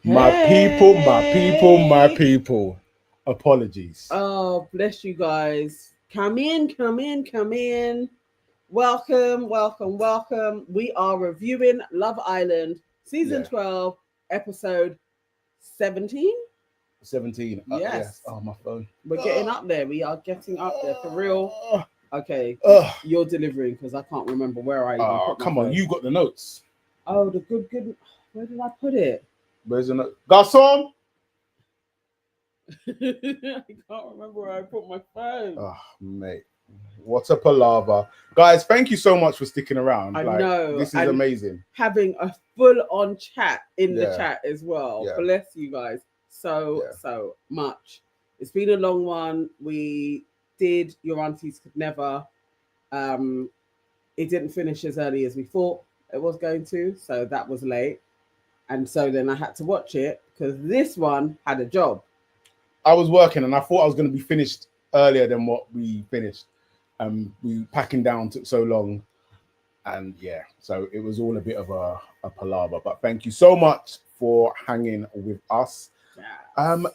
My people. Apologies. Oh, bless you guys. Come in. Welcome. We are reviewing Love Island, season 12, episode 17. 17. Yes. Oh, my phone. We're getting up there. We are getting up there for real. Okay. You're delivering because I can't remember where I even put my come phone. on. You got the notes. Oh, the good. Where did I put it? Where's the note? Garçon! I can't remember where I put my phone. Oh, mate. What a palaver. Guys, thank you so much for sticking around. I know. This is amazing. Having a full-on chat in the chat as well. Yeah. Bless you guys so much. It's been a long one. We did Your Aunties Could Never. It didn't finish as early as we thought it was going to, so that was late. And so then I had to watch it because this one had a job. I was working and I thought I was going to be finished earlier than what we finished. We packing down took so long, and so it was all a bit of a palaver. But thank you so much for hanging with us. Yes. And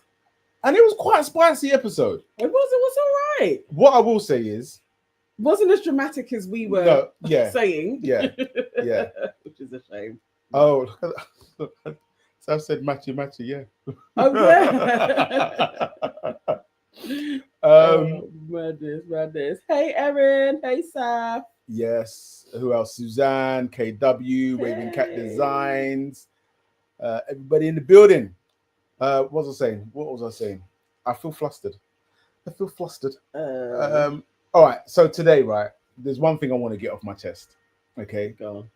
it was quite a spicy episode. It was all right. What I will say is, wasn't as dramatic as we were saying. Yeah. Which is a shame. Oh, look, so I've said matchy, yeah. Oh yeah. Madness. Hey Erin. Hey Saf. Yes. Who else? Suzanne, KW, Waving Cat Designs. Everybody in the building. What was I saying? I feel flustered. All right. So today, right, there's one thing I want to get off my chest. Okay. Go on.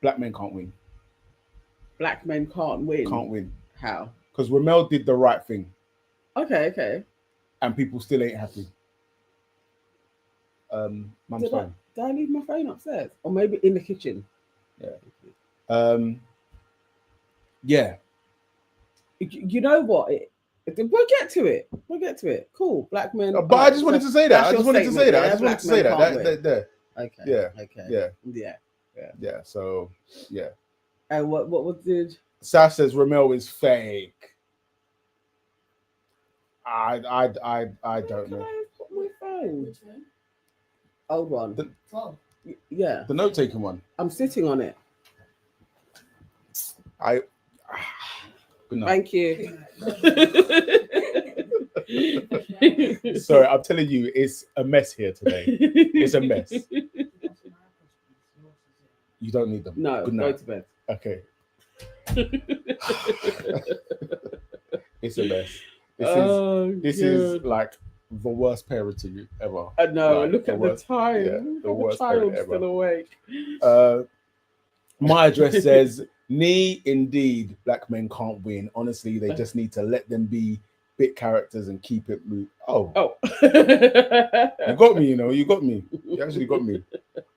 Black men can't win. Black men can't win. Can't win. How? Because Ramel did the right thing. Okay. And people still ain't happy. Mum's phone. Did I leave my phone upstairs? Or maybe in the kitchen? Yeah. You know what? We'll get to it. Cool. Black men. But I just wanted to say that. Okay. Yeah. So, yeah. And what did Saf says Ramel is fake. I don't know. I put my phone? Old one. The note-taking one. I'm sitting on it. Good night. Thank you. Sorry, I'm telling you, it's a mess here today. It's a mess. You don't need them. No, good go night. to bed. Okay. It's a mess. This is like the worst parenting ever. I know. Like, look at the time. Yeah, the worst child's parent ever. still awake. My address says, "Nee, indeed, black men can't win. Honestly, they just need to let them be bit characters and keep it move." Oh. You got me, you got me. You actually got me.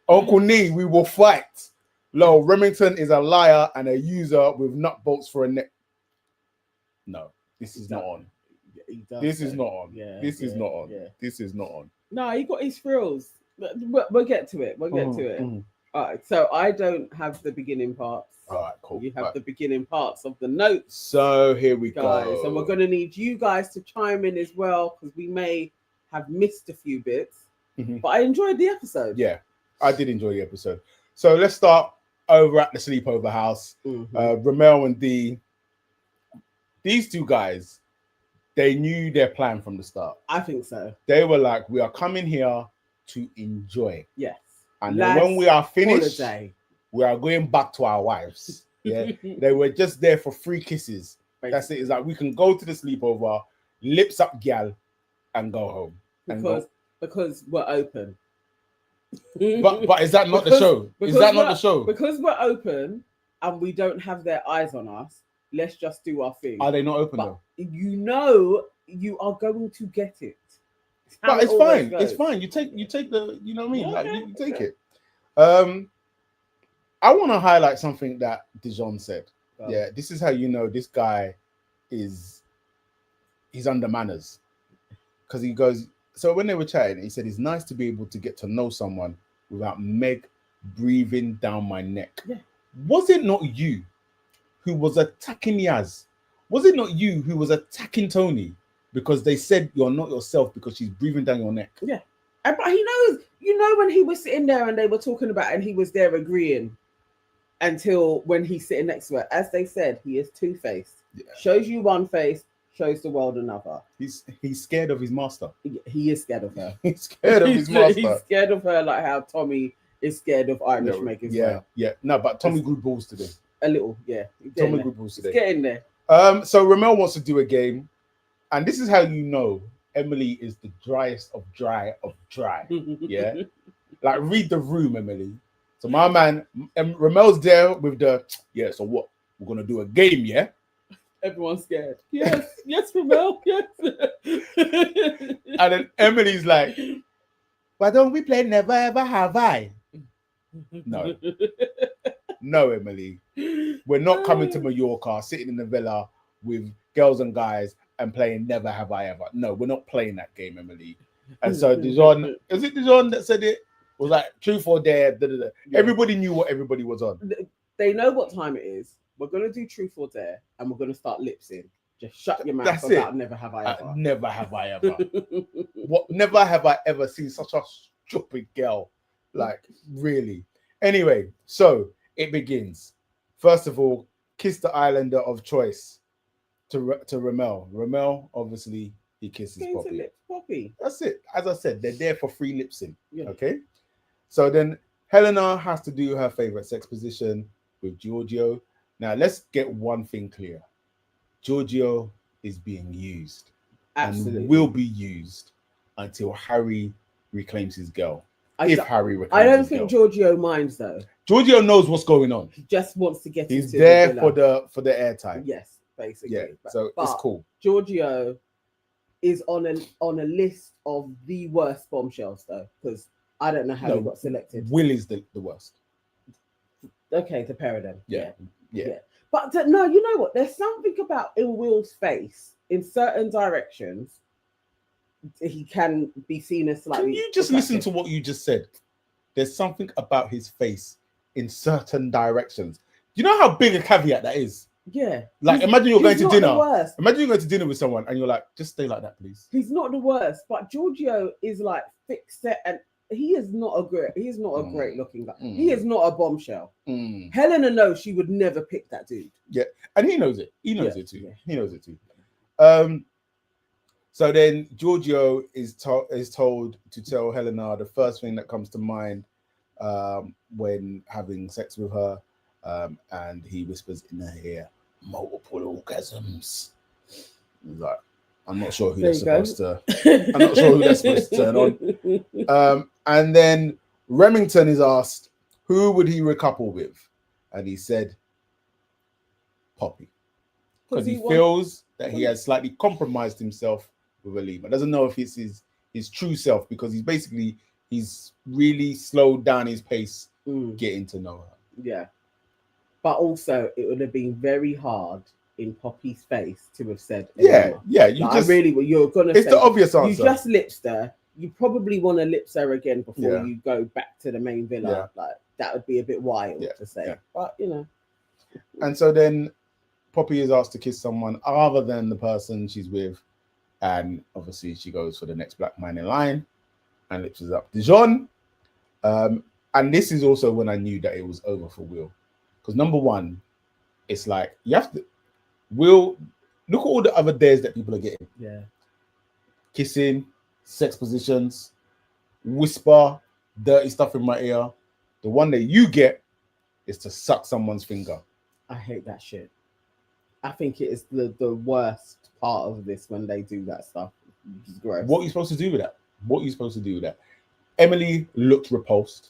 Uncle Nee, we will fight. Lol, Remington is a liar and a user with nut bolts for a neck. No, this is not on. This is not on. This is not on. This is not on. No, he got his thrills. We'll get to it. All right, so I don't have the beginning parts. All right, cool. You have the beginning parts of the notes. So here we go. And we're going to need you guys to chime in as well because we may have missed a few bits. Mm-hmm. But I enjoyed the episode. Yeah, I did enjoy the episode. So let's start over at the sleepover house. Mm-hmm. Ramel and Dee. These two guys, they knew their plan from the start. I think so. They were like, we are coming here to enjoy. Yes. And then when we are finished, holiday. We are going back to our wives. Yeah. They were just there for free kisses. Basically. That's it. It's like we can go to the sleepover, lips up gal, and go home. Because we're open. But is that not the show? Is that not the show? Because we're open and we don't have their eyes on us, let's just do our thing. Are they not open though? You are going to get it. But it's fine. Goes. It's fine. You take the, you know what I mean? Okay, like you take it. I want to highlight something that Dijon said. Oh. Yeah, this is how you know this guy he's under manners. Because he goes, so when they were chatting, he said it's nice to be able to get to know someone without Meg breathing down my neck. Yeah. Was it not you who was attacking Yaz? Was it not you who was attacking Tony because they said you're not yourself because she's breathing down your neck? Yeah. But he knows, when he was sitting there and they were talking about it and he was there agreeing until when he's sitting next to her. As they said, he is two-faced. Yeah. Shows you one face, shows the world another. He's scared of his master. He is scared of her. He's scared of his master. He's scared of her like how Tommy is scared of Irish makers. Yeah. No, but Tommy grew balls today. A little, yeah. Tommy grew balls today. Get in there. So Ramel wants to do a game, and this is how you know Emily is the driest of dry. Yeah, like read the room, Emily. So my man Ramel's there with the So what? We're gonna do a game, yeah? Everyone's scared. Yes, Ramel. Yes. And then Emily's like, "Why don't we play Never Ever Have I?" No, Emily. We're not coming to Mallorca, sitting in the villa with girls and guys and playing Never Have I Ever. No, we're not playing that game, Emily. And so Dijon, is it Dijon that said it? Was like truth or dare. Yeah. Everybody knew what everybody was on. They know what time it is. We're gonna do truth or dare, and we're gonna start lipsing. Just shut your mouth. That's about it. Never have I ever. Never have I ever. What? Never have I ever seen such a stupid girl. Like really. Anyway, so it begins. First of all, kiss the islander of choice to Ramel. Ramel, obviously, he kisses Poppy. That's it. As I said, they're there for free lipsing. Yeah. Okay. So then Helena has to do her favorite sex position with Giorgio. Now let's get one thing clear. Giorgio is being used. Absolutely. And will be used until Harry reclaims his girl. I don't think Giorgio minds though. Giorgio knows what's going on. He just wants to get. He's there for the airtime. Yes, basically. Yeah, so it's cool. Giorgio is on a list of the worst bombshells though, because I don't know how he got selected. Will is the worst. Okay, the pair of them. Yeah. But no, you know what? There's something about in Will's face in certain directions. He can be seen as slightly. Can you just listen to what you just said? There's something about his face in certain directions. You know how big a caveat that is? Yeah. Like, imagine you're going to dinner. Imagine you're going to dinner with someone and you're like, just stay like that, please. He's not the worst, but Giorgio is like thick set, and he is not a great looking guy. He is not a bombshell. Helena knows she would never pick that dude. Yeah, and he knows it. He knows it too. Yeah. He knows it too. So then Giorgio is told to tell Helena the first thing that comes to mind when having sex with her, and he whispers in her ear, multiple orgasms. He's like, I'm not sure who that's supposed to. I'm not sure who that's supposed to turn on. And then Remington is asked, who would he recouple with? And he said, Poppy, because he feels that he has slightly compromised himself with Alima. Doesn't know if it's his true self, because he's really slowed down his pace getting to know her. Yeah. But also it would have been very hard in Poppy's face to have said Alima. You're gonna it's the obvious answer. You just lips her. You probably want to lips her again before you go back to the main villa. Yeah. Like that would be a bit wild to say. Yeah. But And so then Poppy is asked to kiss someone other than the person she's with. And obviously she goes for the next black man in line and lips us up Dijon. And this is also when I knew that it was over for Will. Because number one, it's like you have to Will, look at all the other dares that people are getting. Yeah. Kissing, sex positions, whisper, dirty stuff in my ear. The one that you get is to suck someone's finger. I hate that shit. I think it is the worst part of this when they do that stuff. It's gross. What are you supposed to do with that? Emily looked repulsed.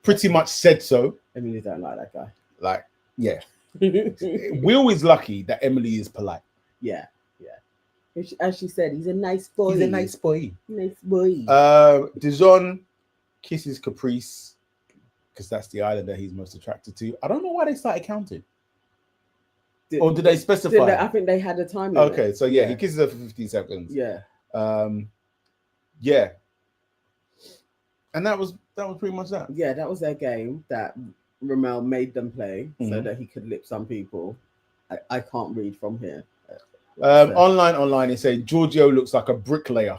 Pretty much said so. Emily don't like that guy. Like, yeah. Will is lucky that Emily is polite. Yeah. As she said, he's a nice boy. Nice boy. Dijon kisses Caprice because that's the island that he's most attracted to. I don't know why they started counting. Or did they specify? I think they had a time limit. Okay, so he kisses her for 15 seconds. Yeah. Yeah. And that was pretty much that. Yeah, that was their game. That Ramel made them play so that he could lip some people. I can't read from here. Online, it says Giorgio looks like a bricklayer.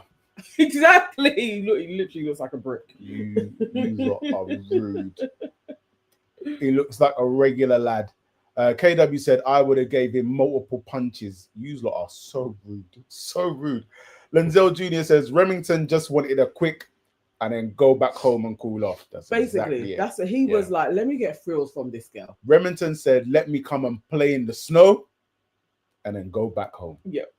Exactly. Look, he literally looks like a brick. You lot are rude. He looks like a regular lad. KW said I would have gave him multiple punches. You lot are so rude. So rude. Lenzel Jr. says Remington just wanted a quick and then go back home and cool off. That's basically that's what he was like. Let me get thrills from this girl. Remington said, let me come and play in the snow and then go back home. Yep.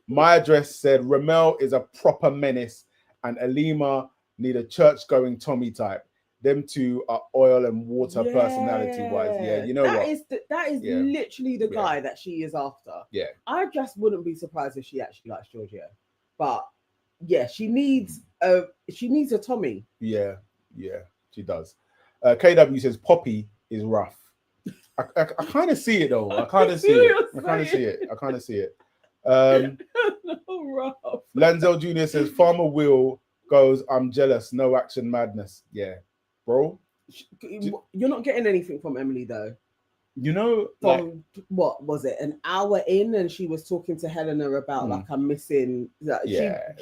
My address said Ramel is a proper menace and Alima need a church-going Tommy type. Them two are oil and water personality-wise. Yeah, you know that is literally the guy that she is after. Yeah. I just wouldn't be surprised if she actually likes Giorgio. But yeah, she needs a Tommy. Yeah, she does. KW says Poppy is rough. I kind of see it though. I kind of see it. Rough. Lanzel Jr. says Farmer Will goes, I'm jealous, no action madness. Yeah, bro. You're not getting anything from Emily though. You know, from what was it, an hour in, and she was talking to Helena about like I'm missing that.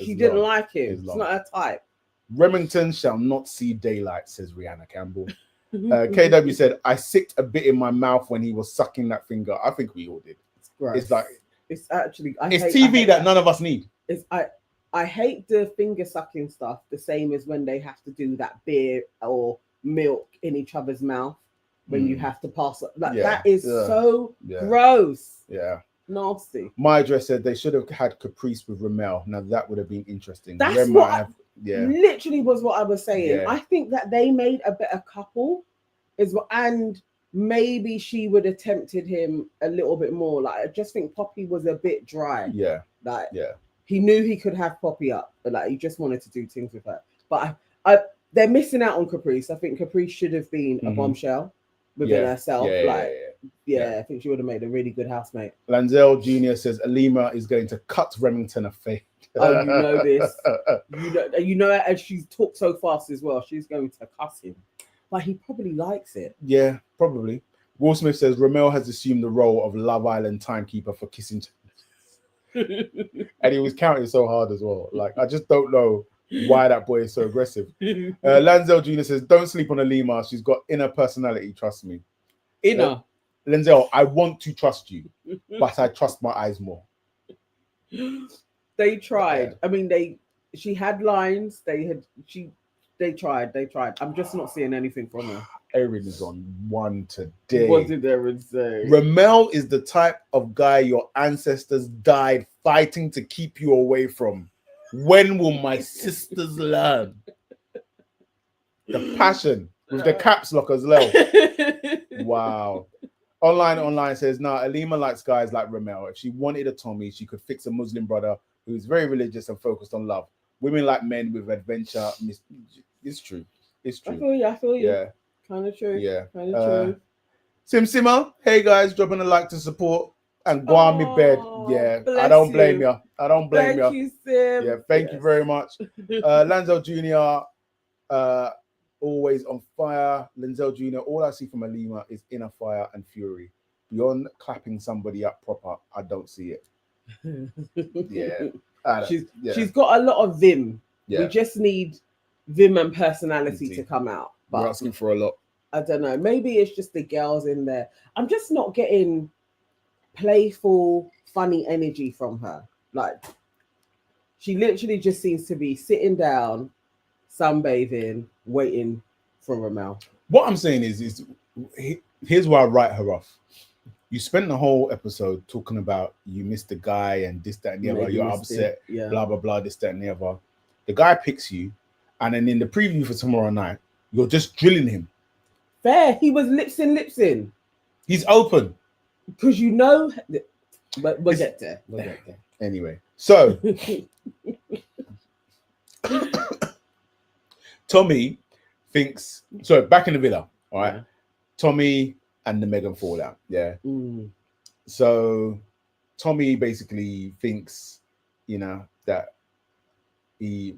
She didn't like him. It's not her type. Remington shall not see daylight, says Rihanna Campbell. KW said, I sicked a bit in my mouth when he was sucking that finger. I think we all did. It's gross. It's like it's actually it's TV that none of us need. I hate the finger sucking stuff, the same as when they have to do that beer or milk in each other's mouth when you have to pass it. That is so gross. Yeah. Nasty. My address said they should have had Caprice with Ramel. Now that would have been interesting. That's literally was what I was saying. I think that they made a better couple and maybe she would have tempted him a little bit more. Like I just think Poppy was a bit dry. Yeah. He knew he could have Poppy up, but like he just wanted to do things with her. But they're missing out on Caprice. I think Caprice should have been a bombshell within herself. I think she would have made a really good housemate. Lanzel Jr. says Alima is going to cut Remington a fade. Oh, you know this. You know, and she's talked so fast as well. She's going to cuss him. But he probably likes it. Yeah, probably. Will Smith says Ramel has assumed the role of Love Island timekeeper for kissing. And he was counting so hard as well. Like, I just don't know why that boy is so aggressive. Lanzel Jr. says, don't sleep on Alima. She's got inner personality, trust me. Inner. Lenzel, I want to trust you, but I trust my eyes more. They tried. I mean, she had lines. They tried. I'm just not seeing anything from her. Erin is on one today. What did Erin say? Ramel is the type of guy your ancestors died fighting to keep you away from. When will my sisters learn? The passion with the caps lock as well. Wow. Online says, nah, Alima likes guys like Ramel. If she wanted a Tommy, she could fix a Muslim brother who's very religious and focused on love. Women like men with adventure. It's true. I feel you. Yeah. Kind of true. Yeah. Kind of true. Simmer, hey guys, dropping a like to support and go on me bed. Yeah, I don't blame you. Thank you, Sim. Yeah, thank you very much. Lanzel Jr., always on fire. Lenzel Jr., all I see from Alima is inner fire and fury. Beyond clapping somebody up proper, I don't see it. She's got a lot of vim. We just need vim and personality to come out. But we're asking for a lot. I don't know. Maybe it's just the girls in there. I'm just not getting playful, funny energy from her. Like, she literally just seems to be sitting down, sunbathing, waiting for Ramel. What I'm saying is here's why I write her off. You spent the whole episode talking about you missed the guy and this, that, and the other. You're upset, blah, blah, blah, this, that, and the other. The guy picks you, and then in the preview for tomorrow night, you're just drilling him. Fair. He was lips in. He's open. Because you know, but we'll get there. Anyway, so Tommy thinks, so back in the villa, all right? Yeah. Tommy and the Megan fallout, yeah. So Tommy basically thinks, that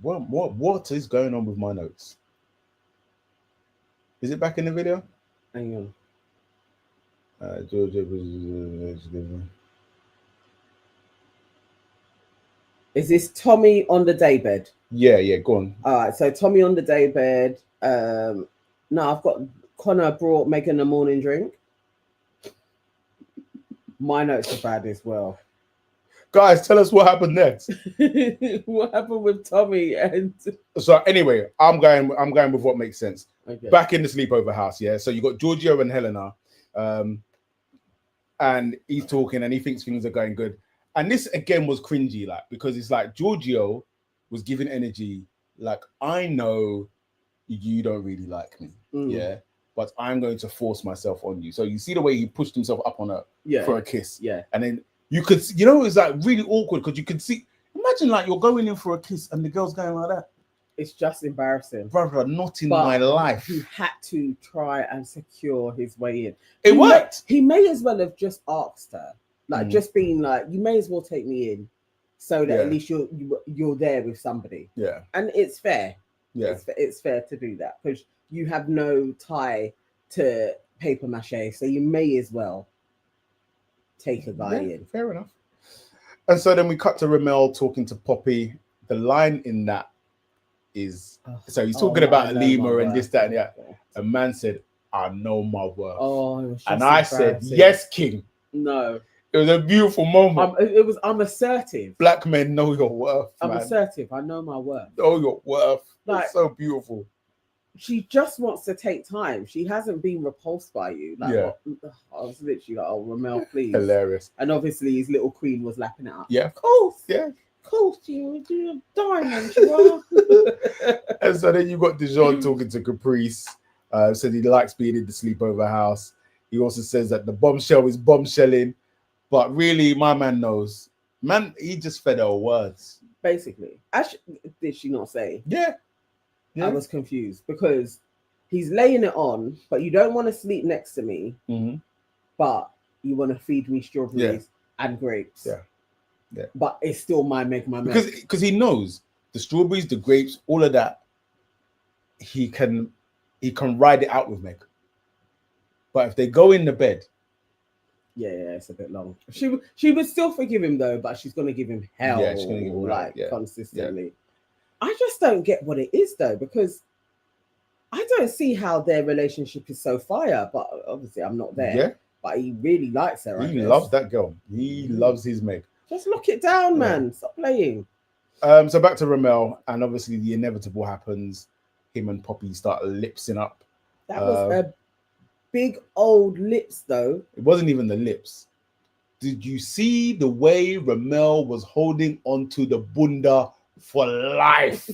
what is going on with my notes? Is it back in the video? Hang on. Georgia. Is this Tommy on the daybed? Yeah, go on. All right, so Tommy on the daybed. No, I've got Connor brought Megan a morning drink. My notes are bad as well. Guys, tell us what happened next. What happened with Tommy and so anyway, I'm going with what makes sense. Okay. Back in the sleepover house, yeah. So you got Giorgio and Helena, and he's talking and he thinks things are going good. And this again was cringy, like, because it's like Giorgio was giving energy, like, I know you don't really like me, yeah, but I'm going to force myself on you. So you see the way he pushed himself up on her for a kiss, and then you could, you know, it's like really awkward because you could see. Imagine like you're going in for a kiss and the girl's going like that. It's just embarrassing, brother. Not in my life. He had to try and secure his way in. It worked. He may as well have just asked her, like, just being like, "You may as well take me in, so that at least you're there with somebody." Yeah, and it's fair. Yeah, it's fair to do that because you have no tie to paper mache, so you may as well take a guy in. Fair enough. And so then we cut to Ramel talking to Poppy. The line in that is, so he's talking about Alima and this, that, and that. A man said, "I know my worth." And I said, "Yes, King." No. It was a beautiful moment. I'm assertive. Black men know your worth. I'm assertive. I know my worth. Know your worth. Like, it's so beautiful. She just wants to take time. She hasn't been repulsed by you. Like, I was literally like, "Oh, Ramel, please." Hilarious. And obviously his little queen was lapping it up. Yeah. Of course. Yeah. Of course, you're a diamond, you are. And so then you got Dijon talking to Caprice. Said he likes being in the sleepover house. He also says that the bombshell is bombshelling. But really, my man knows. Man, he just fed her words. Basically. Did she not say? Yeah. I was confused because he's laying it on, but you don't want to sleep next to me, but you want to feed me strawberries and grapes. Yeah. But it's still my Meg, my man. Because he knows the strawberries, the grapes, all of that, he can ride it out with Meg. But if they go in the bed, yeah, it's a bit long. She would still forgive him though, but she's gonna give him hell, she's gonna give him consistently. Yeah. I just don't get what it is though, because I don't see how their relationship is so fire. But obviously, I'm not there. Yeah. But he really likes her. He loves that girl. He loves his Meg. Just lock it down, man. Stop playing. So back to Ramel, and obviously the inevitable happens. Him and Poppy start lipsing up. That was a big old lips, though. It wasn't even the lips. Did you see the way Ramel was holding onto the bunda for life?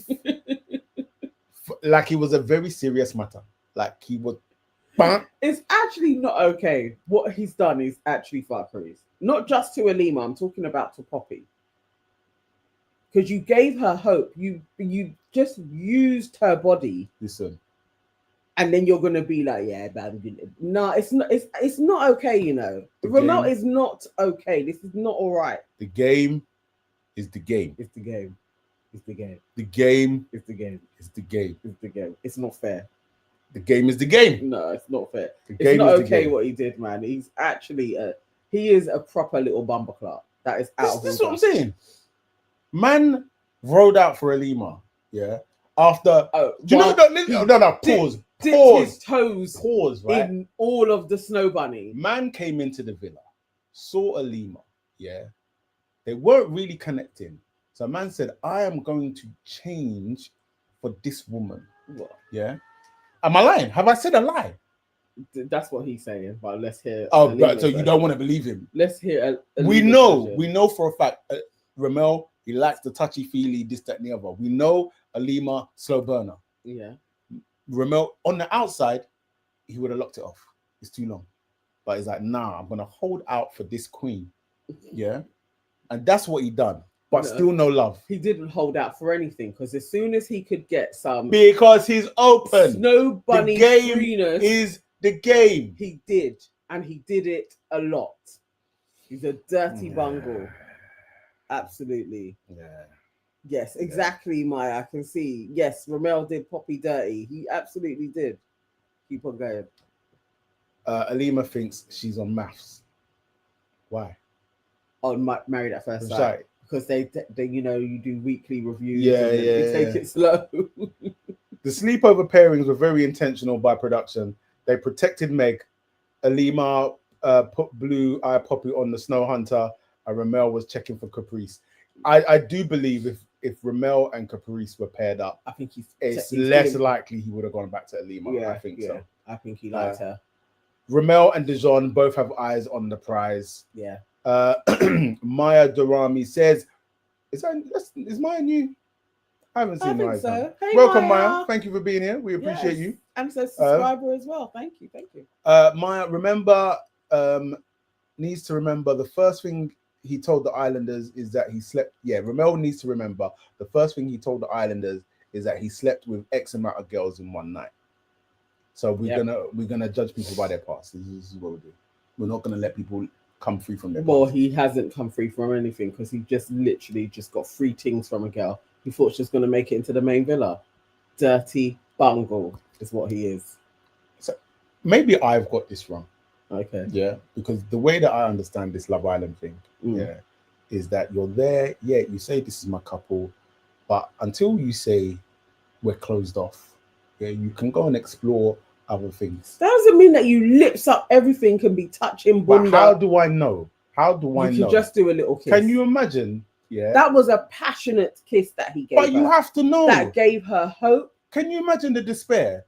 Like it was a very serious matter. Like he was. It's actually not okay. What he's done is actually fuckeries. Not just to Alima. I'm talking about to Poppy. Because you gave her hope. You just used her body. Listen. And then you're gonna be like, yeah, man. No, it's not. It's not okay. You know, Ramel is not okay. This is not all right. The game is the game. It's the game. It's the game. The game is the game. It's the game. It's the game. It's not fair. The game is the game. No, it's not fair. It's not okay what he did, man. He's actually he is a proper little bumperclot. That is out of this is what I'm saying. Man rode out for Alima. Yeah. After pause. Dipped his toes right? in all of the snow bunny. Man came into the villa, saw Alima. Yeah. They weren't really connecting. So man said, I am going to change for this woman. What? Yeah. Am I lying? Have I said a lie? That's what he's saying. But let's hear. Oh, right. So you don't want to believe him? Let's hear. We know for a fact. Ramel, he likes the touchy-feely, this, that, and the other. We know Alima, slow burner. Yeah. Ramel, on the outside, he would have locked it off. It's too long. But he's like, nah, I'm going to hold out for this queen. Yeah. And that's what he done. But still no love. He didn't hold out for anything because as soon as he could get some... Because he's open. Snow bunny the game freeness, is the game. He did. And he did it a lot. He's a dirty bungle. Absolutely. Yeah. Yes, exactly, Maya. I can see. Yes, Ramel did Poppy dirty. He absolutely did. Keep on going. Alima thinks she's on maths. Why? On Married at First Sight. Because they you know, you do weekly reviews. Yeah, and you take it slow. The sleepover pairings were very intentional by production. They protected Meg. Alima put Blue Eye Poppy on the Snow Hunter, and Ramel was checking for Caprice. I do believe if Ramel and Caprice were paired up, I think it's less likely he would have gone back to Alima. Yeah, I think so. I think he liked her. Ramel and Dijon both have eyes on the prize. Yeah. Maya Durami says, "Is Maya new? I haven't seen Maya. So. Hey, welcome, Maya. Thank you for being here. We appreciate you. I'm a subscriber as well. Thank you. Maya, remember, needs to remember the first thing he told the Islanders is that he slept. Yeah, Ramel needs to remember the first thing he told the Islanders is that he slept with X amount of girls in one night. So we're gonna judge people by their past. This is what we do. We're not gonna let people come free from their past. Well, he hasn't come free from anything because he just literally just got 3 things from a girl. He thought she was going to make it into the main villa. Dirty bungle is what he is. So maybe I've got this wrong. Okay. Yeah, because the way that I understand this Love Island thing, is that you're there. Yeah, you say this is my couple, but until you say we're closed off, yeah, you can go and explore other things. That doesn't mean that you lips up everything can be touching bunda. But how do I know? How do I know? You can just do a little kiss. Can you imagine? Yeah. That was a passionate kiss that he gave her. But you have to know. That gave her hope. Can you imagine the despair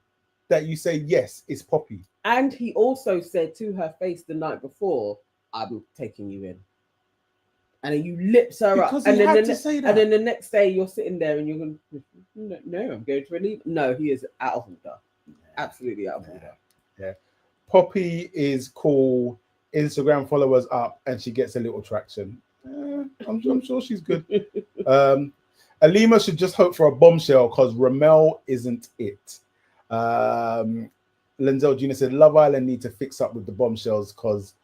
that you say, yes, it's Poppy? And he also said to her face the night before, I'm taking you in. And then you lips her because up. And then, say that. And then the next day you're sitting there and you're going, no, I'm going to relieve. No, he is out of order. Absolutely out of order. Yeah. Poppy is cool. Instagram followers up and she gets a little traction. I'm sure she's good. Alima should just hope for a bombshell because Ramel isn't it. Lenzel Jr. said Love Island need to fix up with the bombshells because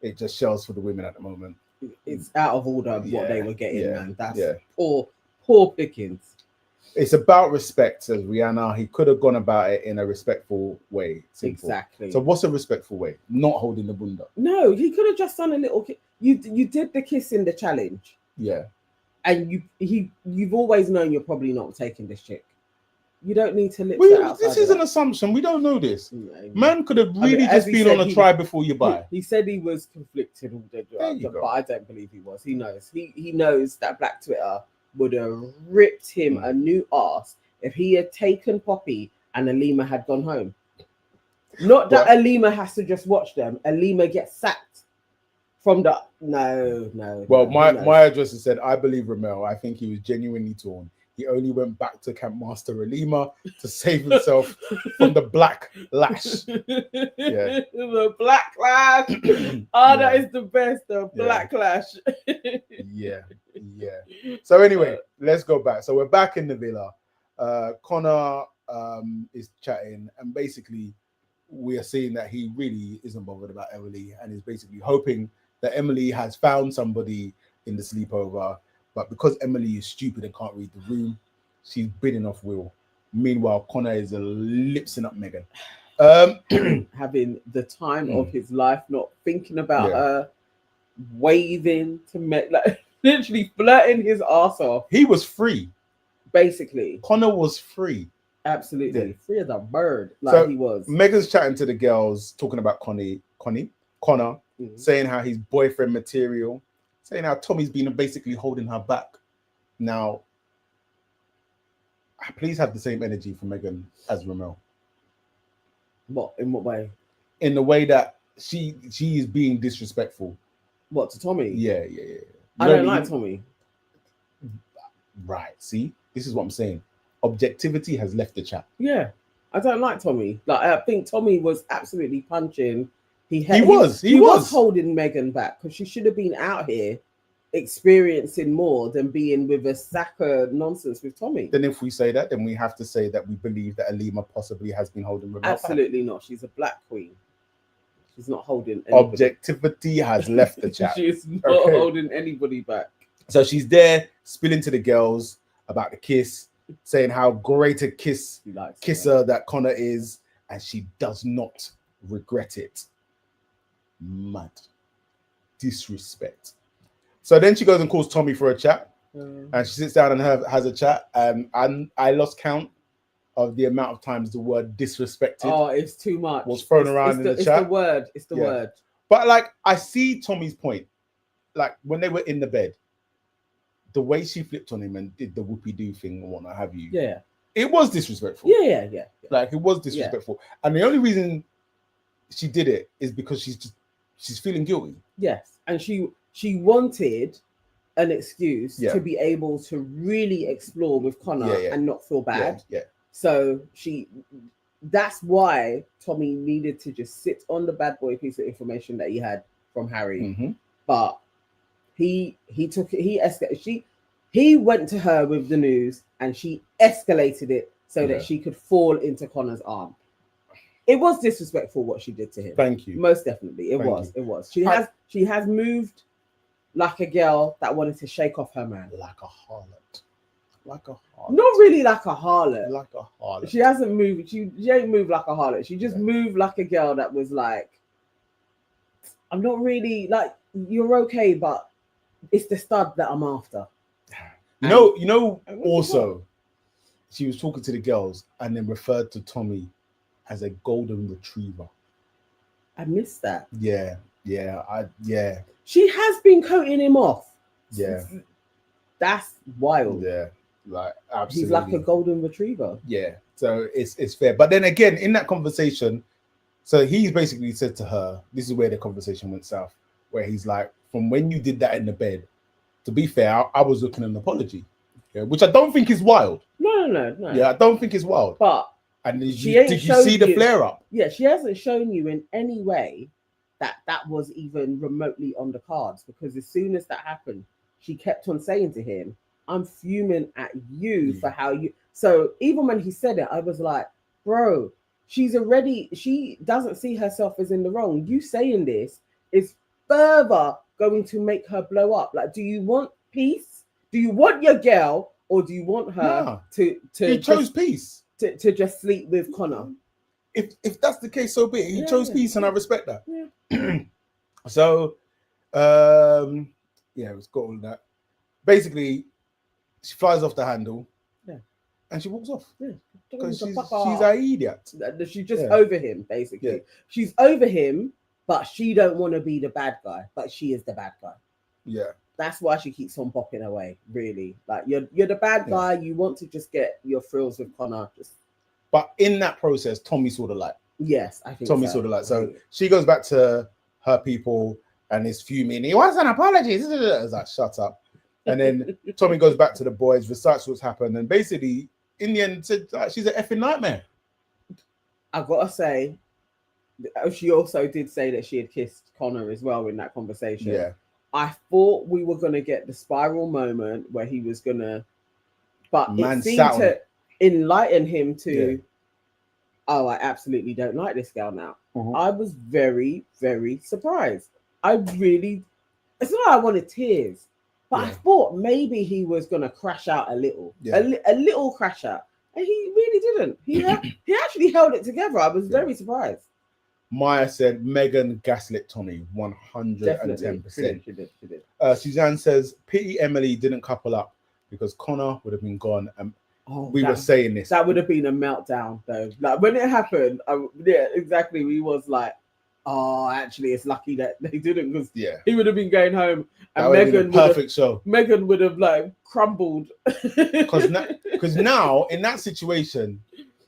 it just shells for the women at the moment. It's out of order what they were getting, man. That's poor pickings. It's about respect, says Rihanna. He could have gone about it in a respectful way. Simple. Exactly. So what's a respectful way? Not holding the bunda. No, he could have just done a little kiss. You did the kiss in the challenge. Yeah. And you've always known you're probably not taking this chick. You don't need to lip this is an assumption. We don't know this. Man could have really just been on a try before you buy. He said he was conflicted, but I don't believe he was. He knows. He knows that Black Twitter would have ripped him a new arse if he had taken Poppy and Alima had gone home. Not that Alima has to just watch them. Alima gets sacked from the no. Well, my address said, I believe Ramel. I think he was genuinely torn. He only went back to Camp Master Alima to save himself from the black lash. Yeah. The black lash. That is the best. The black lash. Yeah. So anyway, let's go back. So we're back in the villa. Connor is chatting, and basically we are seeing that he really isn't bothered about Emily, and is basically hoping that Emily has found somebody in the sleepover. But because Emily is stupid and can't read the room, she's bidding off Will. Meanwhile, Connor is lipsing up Megan. Having the time of his life, not thinking about her, waving to Meg, like literally flirting his ass off. He was free. Basically. Connor was free. Absolutely. Yeah. Free as a bird, like so he was. Megan's chatting to the girls, talking about Connor, saying how he's boyfriend material. Saying how Tommy's been basically holding her back. Now, please have the same energy for Megan as Ramel. What? In what way? In the way that she is being disrespectful. What, to Tommy? Yeah. I don't like Tommy. Right. See, this is what I'm saying. Objectivity has left the chat. Yeah, I don't like Tommy. Like, I think Tommy was absolutely punching. He was holding Megan back because she should have been out here experiencing more than being with a sack of nonsense with Tommy. Then if we say that, then we have to say that we believe that Alima possibly has been holding Ramel Absolutely back. Not. She's a black queen. She's not holding anybody. Objectivity has left the chat. She's not holding anybody back. So she's there spilling to the girls about the kiss, saying how great a kisser that Connor is, and she does not regret it. Mad. Disrespect. So then she goes and calls Tommy for a chat. And she sits down and has a chat. And I lost count of the amount of times the word disrespected. Oh, it's too much. Was thrown around in the chat. It's the word. It's the word. But like, I see Tommy's point. Like when they were in the bed, the way she flipped on him and did the whoopie-doo thing and what have you. Yeah. It was disrespectful. Yeah. Like it was disrespectful. And the only reason she did it is because she's feeling guilty. Yes. And she wanted an excuse to be able to really explore with Connor and not feel bad. Yeah. So that's why Tommy needed to just sit on the bad boy piece of information that he had from Harry. Mm-hmm. But he took it, he went to her with the news and she escalated it so that she could fall into Connor's arm. It was disrespectful what she did to him. Thank you. Most definitely. It was. She has moved like a girl that wanted to shake off her man. Like a harlot. Not really like a harlot. Like a harlot. She hasn't moved. She ain't moved like a harlot. She just moved like a girl that was like, I'm not really like, you're okay, but it's the stud that I'm after. You know. Also, she was talking to the girls and then referred to Tommy as a golden retriever. I missed that. Yeah. She has been coating him off. Yeah. That's wild. Yeah. Like absolutely. He's like a golden retriever. Yeah. So it's fair. But then again, in that conversation, so he's basically said to her, this is where the conversation went south, where he's like, from when you did that in the bed, to be fair, I was looking at an apology. Yeah, which I don't think is wild. No. Yeah, I don't think it's wild. But and did you see the flare up? Yeah, she hasn't shown you in any way that was even remotely on the cards, because as soon as that happened, she kept on saying to him, I'm fuming at you for how you. So even when he said it, I was like, bro, she doesn't see herself as in the wrong. You saying this is further going to make her blow up. Like, do you want peace? Do you want your girl, or do you want her to he chose peace to just sleep with Connor? If that's the case, so be it. He chose peace, and I respect that. Yeah. So, it's got all that. Basically, she flies off the handle, and she walks off. Yeah, because she's an idiot. She's just over him, basically. Yeah. She's over him, but she don't want to be the bad guy, but she is the bad guy. Yeah. That's why she keeps on bopping away, really. Like, you're the bad guy, you want to just get your thrills with Connor. But in that process, Tommy saw the light. Yes, I think Tommy saw the light. So she goes back to her people and is fuming. He wants an apology. I was like, shut up. And then Tommy goes back to the boys, recites what's happened, and basically, in the end, said she's an effing nightmare. I've got to say, she also did say that she had kissed Connor as well in that conversation. Yeah. I thought we were going to get the spiral moment where he was going to, but it seemed to enlighten him to, oh, I absolutely don't like this girl now. Mm-hmm. I was very, very surprised. It's not like I wanted tears, but I thought maybe he was going to crash out a little, a little crash out. And he really didn't. He actually held it together. I was very surprised. Maya said Megan gaslit Tommy 110%. She did. Suzanne says pity Emily didn't couple up because Connor would have been gone. And we were saying this. That would have been a meltdown, though. Like when it happened, exactly. We was like, oh, actually, it's lucky that they didn't, because he would have been going home, and Megan Megan would have like crumbled. Because now in that situation,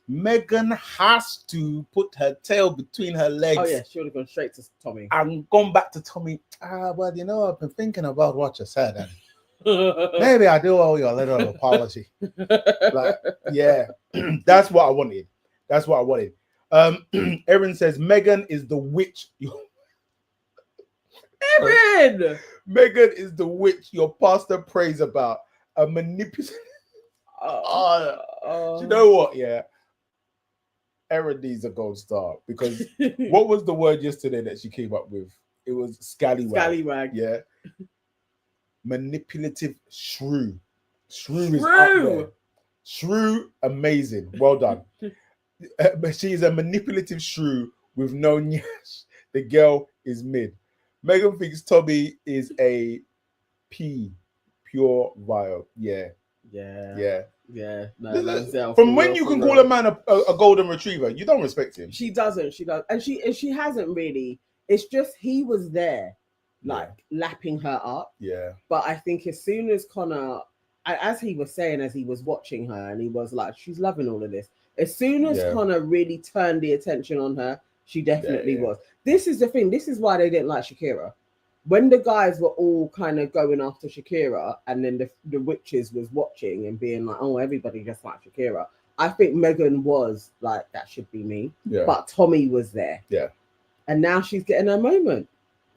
Megan has to put her tail between her legs. Oh yeah, she would have gone straight to Tommy and gone back to Tommy. Well, I've been thinking about what you said, and maybe I do owe you a little apology. That's what I wanted. Erin says Megan is the witch. Erin! Megan is the witch your pastor prays about. A manipulative. You know what? Yeah. Erin needs a gold star, because what was the word yesterday that she came up with? It was scallywag. Scallywag. Yeah. Manipulative shrew. Shrew is up there. Shrew, amazing. Well done. She is a manipulative shrew with no nyash. The girl is mid. Megan thinks Tommy is a pure vile. Yeah. No, from when you can call a man a golden retriever, you don't respect him. She doesn't. She does, and she hasn't really. It's just he was there, like lapping her up. Yeah. But I think as soon as Connor, as he was saying, as he was watching her, and he was like, she's loving all of this. As soon as Connor really turned the attention on her, she definitely was. This is the thing. This is why they didn't like Shakira. When the guys were all kind of going after Shakira, and then the witches was watching and being like, oh, everybody just like Shakira. I think Megan was like, that should be me. Yeah. But Tommy was there. Yeah. And now she's getting her moment.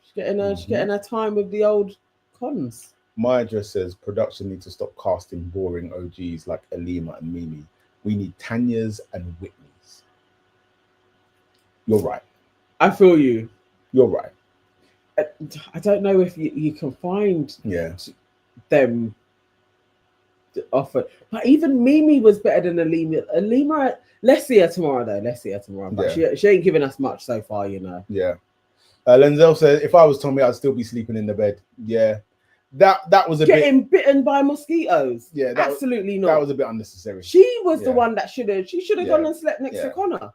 She's getting her time with the old cons. Maya just says production needs to stop casting boring OGs like Alima and Mimi. We need Tanya's and Whitney's. You're right. I feel you. You're right. I don't know if you can find them to offer. But even Mimi was better than Alima. Alima, let's see her tomorrow though. But she ain't giving us much so far, you know. Yeah. Lenzel says, if I was Tommy, I'd still be sleeping in the bed. Yeah. That was getting bitten by mosquitoes. Yeah, absolutely not. That was a bit unnecessary. She was the one that should have gone and slept next to Connor.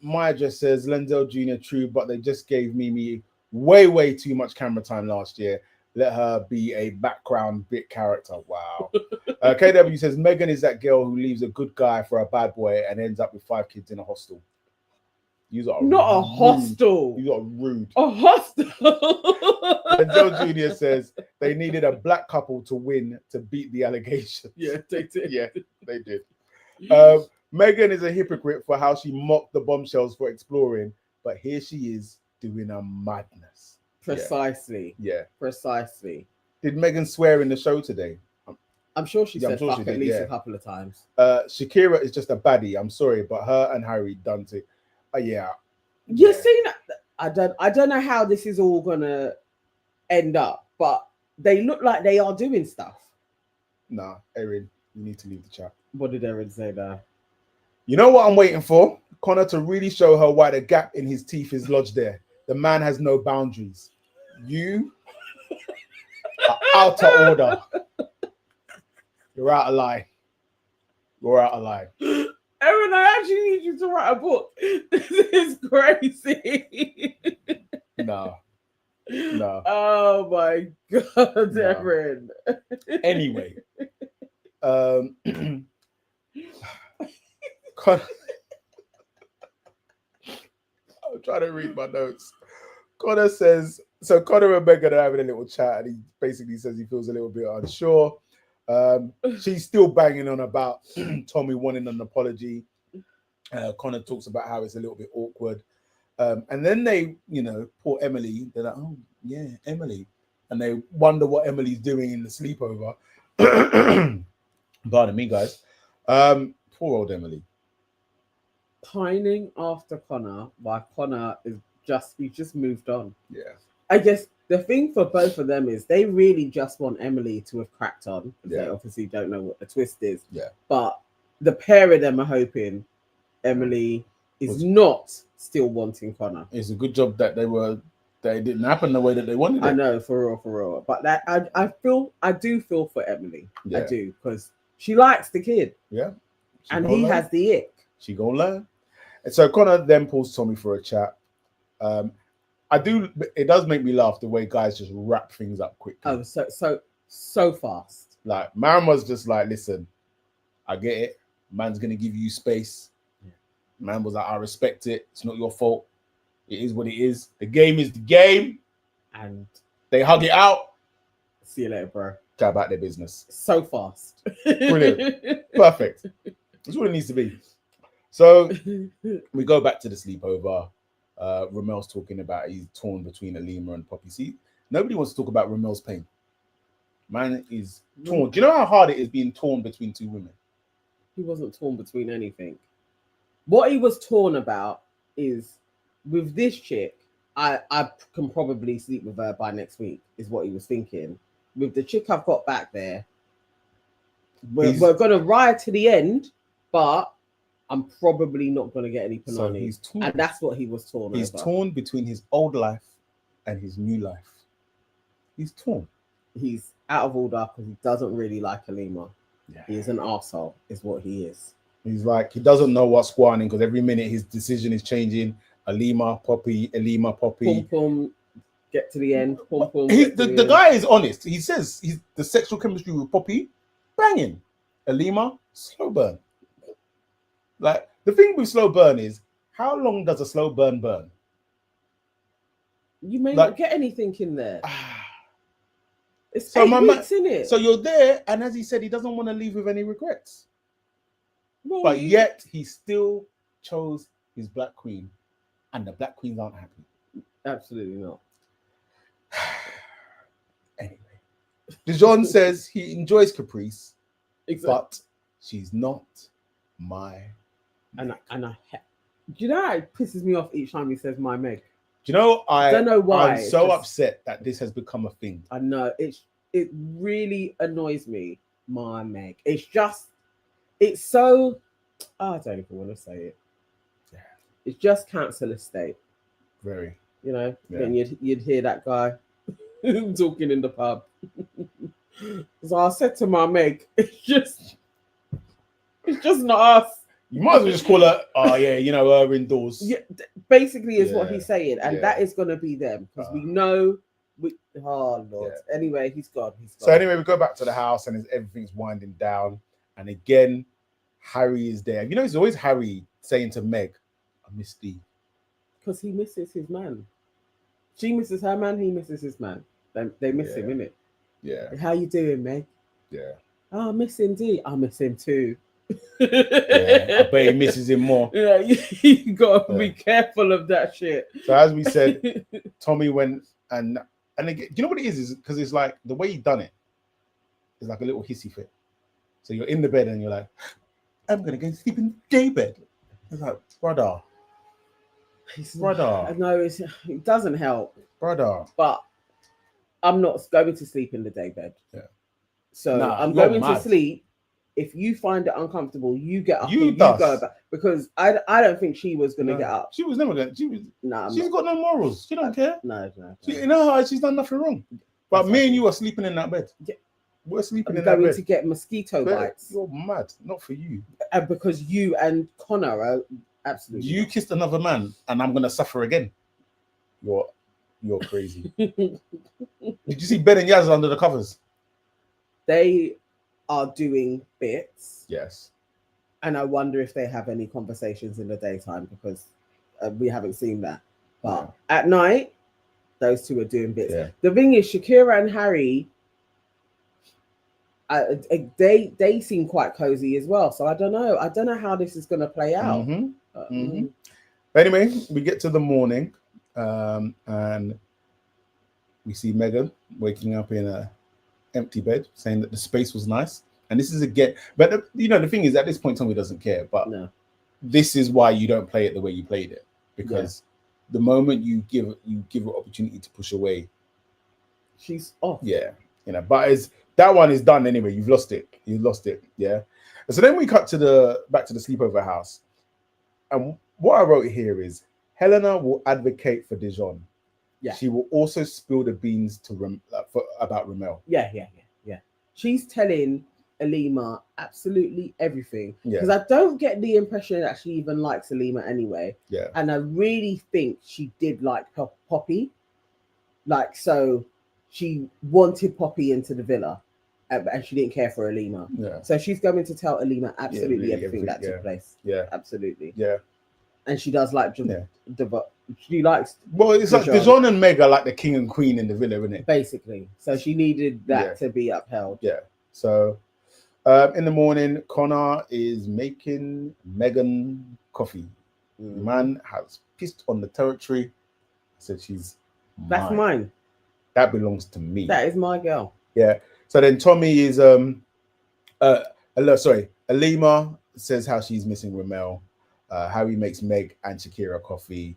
Maya just says Lenzel Jr. true, but they just gave Mimi way too much camera time last year. Let her be a background bit character. Wow. KW says Megan is that girl who leaves a good guy for a bad boy and ends up with 5 kids in a hostel. Not a hostel. You got rude. A hostel. Denzel Jr. says they needed a black couple to win to beat the allegations. Yeah, they did. Yeah, they did. Megan is a hypocrite for how she mocked the bombshells for exploring, but here she is doing a madness. Precisely. Yeah. Precisely. Did Megan swear in the show today? I'm sure she said fuck at least a couple of times. Shakira is just a baddie. I'm sorry, but her and Harry done it. You're seeing that. I don't know how this is all gonna end up, but they look like they are doing stuff. Nah, Erin, you need to leave the chat. What did Erin say there? You know what I'm waiting for? Connor to really show her why the gap in his teeth is lodged there. The man has no boundaries. You are out of order. You're out of line. You're out of line. Erin, I actually need you to write a book. This is crazy. No. Oh my God, no. Erin. Anyway. I'm trying to read my notes. Connor says, so Connor and Megan are having a little chat, and he basically says he feels a little bit unsure. She's still banging on about Tommy wanting an apology. Connor talks about how it's a little bit awkward. And then they, poor Emily, they're like, oh, yeah, Emily. And they wonder what Emily's doing in the sleepover. Pardon me, guys. Poor old Emily. Pining after Connor, while Connor he's just moved on. Yeah. I guess the thing for both of them is they really just want Emily to have cracked on. Yeah. They obviously don't know what the twist is. Yeah. But the pair of them are hoping Emily is not still wanting Connor. It's a good job that they didn't happen the way that they wanted it. I know, for real. But that I do feel for Emily. Yeah. I do, because she likes the kid. Yeah. And he has the ick. She gonna learn. And so Connor then pulls Tommy for a chat. It does make me laugh the way guys just wrap things up quickly. Oh, so fast. Like, man was just like, listen, I get it. Man's gonna give you space. Yeah. Man was like, I respect it. It's not your fault. It is what it is. The game is the game. And they hug it out. See you later, bro. Chat about their business. So fast. Brilliant. Perfect. That's what it needs to be. So we go back to the sleepover. Ramel's talking about he's torn between Alima and Poppy. See, nobody wants to talk about Ramel's pain. Man is torn. Do you know how hard it is being torn between two women? He wasn't torn between anything. What he was torn about is, with this chick, I can probably sleep with her by next week, is what he was thinking. With the chick I've got back there, we're going to ride to the end, but I'm probably not going to get any Panani. So he's torn. And that's what he was torn He's over. torn between his old life and his new life. He's torn. He's out of order because he doesn't really like Alima. Yeah. He is an arsehole, is what he is. He's like, he doesn't know what's going on because every minute his decision is changing. Alima, Poppy. Pum pum, get to the end. Pum pum. The guy is honest. He says the sexual chemistry with Poppy, banging. Alima, slow burn. Like, the thing with slow burn is, how long does a slow burn burn? You may not get anything in there. It's so 8 weeks, in it. So you're there, and as he said, he doesn't want to leave with any regrets. Well, but yet he still chose his Black Queen, and the Black Queens aren't happy. Absolutely not. Anyway, Dijon says he enjoys Caprice, but she's not my. And do you know how it pisses me off each time he says my Meg? Do you know, I don't know why. I'm so upset that this has become a thing. I know, it really annoys me, my Meg. It's so, I don't even want to say it. Yeah. It's just cancel estate. Very. You know, then you'd hear that guy talking in the pub. So I said to my Meg, it's just not us. You might as well just call her, her indoors. Yeah, basically is what he's saying. And that is going to be them. Because we know, oh, Lord. Yeah. Anyway, he's gone. So anyway, we go back to the house and everything's winding down. And again, Harry is there. You know, it's always Harry saying to Meg, I miss thee. Because he misses his man. She misses her man, he misses his man. They miss him, innit? Yeah. How you doing, Meg? Yeah. Oh, I miss him, D. I miss him too. I bet he misses him more. Yeah, you gotta be careful of that shit. So as we said, Tommy went and again, you know what it is because it's like the way he done it is like a little hissy fit. So you're in the bed and you're like, I'm gonna go and sleep in the day bed. It's like, brother. No, it doesn't help, brother. But I'm not going to sleep in the day bed. Yeah. So I'm going to sleep. If you find it uncomfortable, you get up. You go back, because I don't think she was going to get up. She was never going. She's got no morals. She don't care. No. You know, she's done nothing wrong. But me and you are sleeping in that bed. Yeah. We're sleeping in that bed. Going to get mosquito bites. You're mad. Not for you. And because you and Connor are absolutely. You kissed another man, and I'm going to suffer again. You're crazy. Did you see Ben and Yaz under the covers? They are doing bits. Yes. And I wonder if they have any conversations in the daytime because we haven't seen that. But at night, those two are doing bits. Yeah. The thing is, Shakira and Harry, they seem quite cozy as well. So I don't know. I don't know how this is going to play out. Anyway, we get to the morning and we see Megan waking up in a empty bed, saying that the space was nice. And this is again, but the thing is, at this point, Tommy doesn't care. But this is why you don't play it the way you played it, because the moment you give her opportunity to push away, she's off. Yeah, but that one is done anyway. You've lost it. Yeah. And so then we cut back to the sleepover house, and what I wrote here is Helena will advocate for Dijon. Yeah. She will also spill the beans to about Ramel. Yeah. She's telling Alima absolutely everything, because I don't get the impression that she even likes Alima anyway. Yeah. And I really think she did like Poppy, so she wanted Poppy into the villa, and she didn't care for Alima. Yeah. So she's going to tell Alima absolutely everything that took place. Yeah. Absolutely. Yeah. And she does like she likes. Well, it's Dijon. Like Dijon and Meg are like the king and queen in the villa, isn't it? Basically. So she needed that to be upheld. Yeah. So in the morning, Connor is making Megan coffee. Man has pissed on the territory. Said that's mine. That belongs to me. That is my girl. Yeah. So then Tommy is Alima says how she's missing Ramel. Harry makes Meg and Shakira coffee.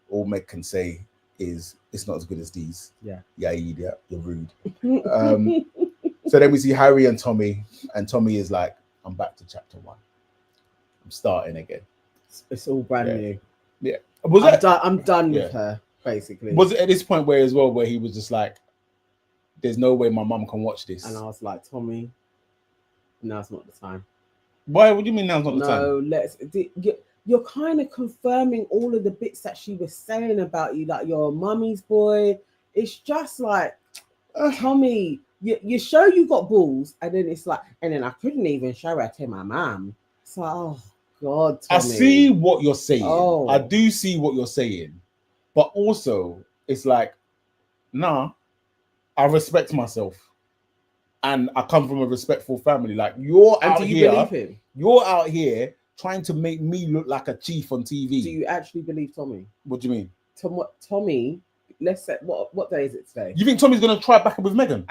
All Meg can say is it's not as good as these. Yeah. Yeah, you're rude. So then we see Harry and Tommy is like, I'm back to chapter 1. I'm starting again. It's all brand new. Yeah. I'm done with her, basically. Was it at this point where he was just like, there's no way my mum can watch this? And I was like, Tommy, now's not the time. Why? What do you mean now's not the time? No, you're kind of confirming all of the bits that she was saying about you, like you're a mummy's boy. It's just like, Tommy, you show you got balls, and then it's like, and then I couldn't even show her to my mum. So, oh God, Tommy. I see what you're saying. Oh. I do see what you're saying, but also it's like, nah, I respect myself, and I come from a respectful family. Like you're out here, believe him? You're out here trying to make me look like a chief on TV. Do you actually believe Tommy? What do you mean? Tommy, let's say, what day is it today? You think Tommy's gonna try back up with Megan?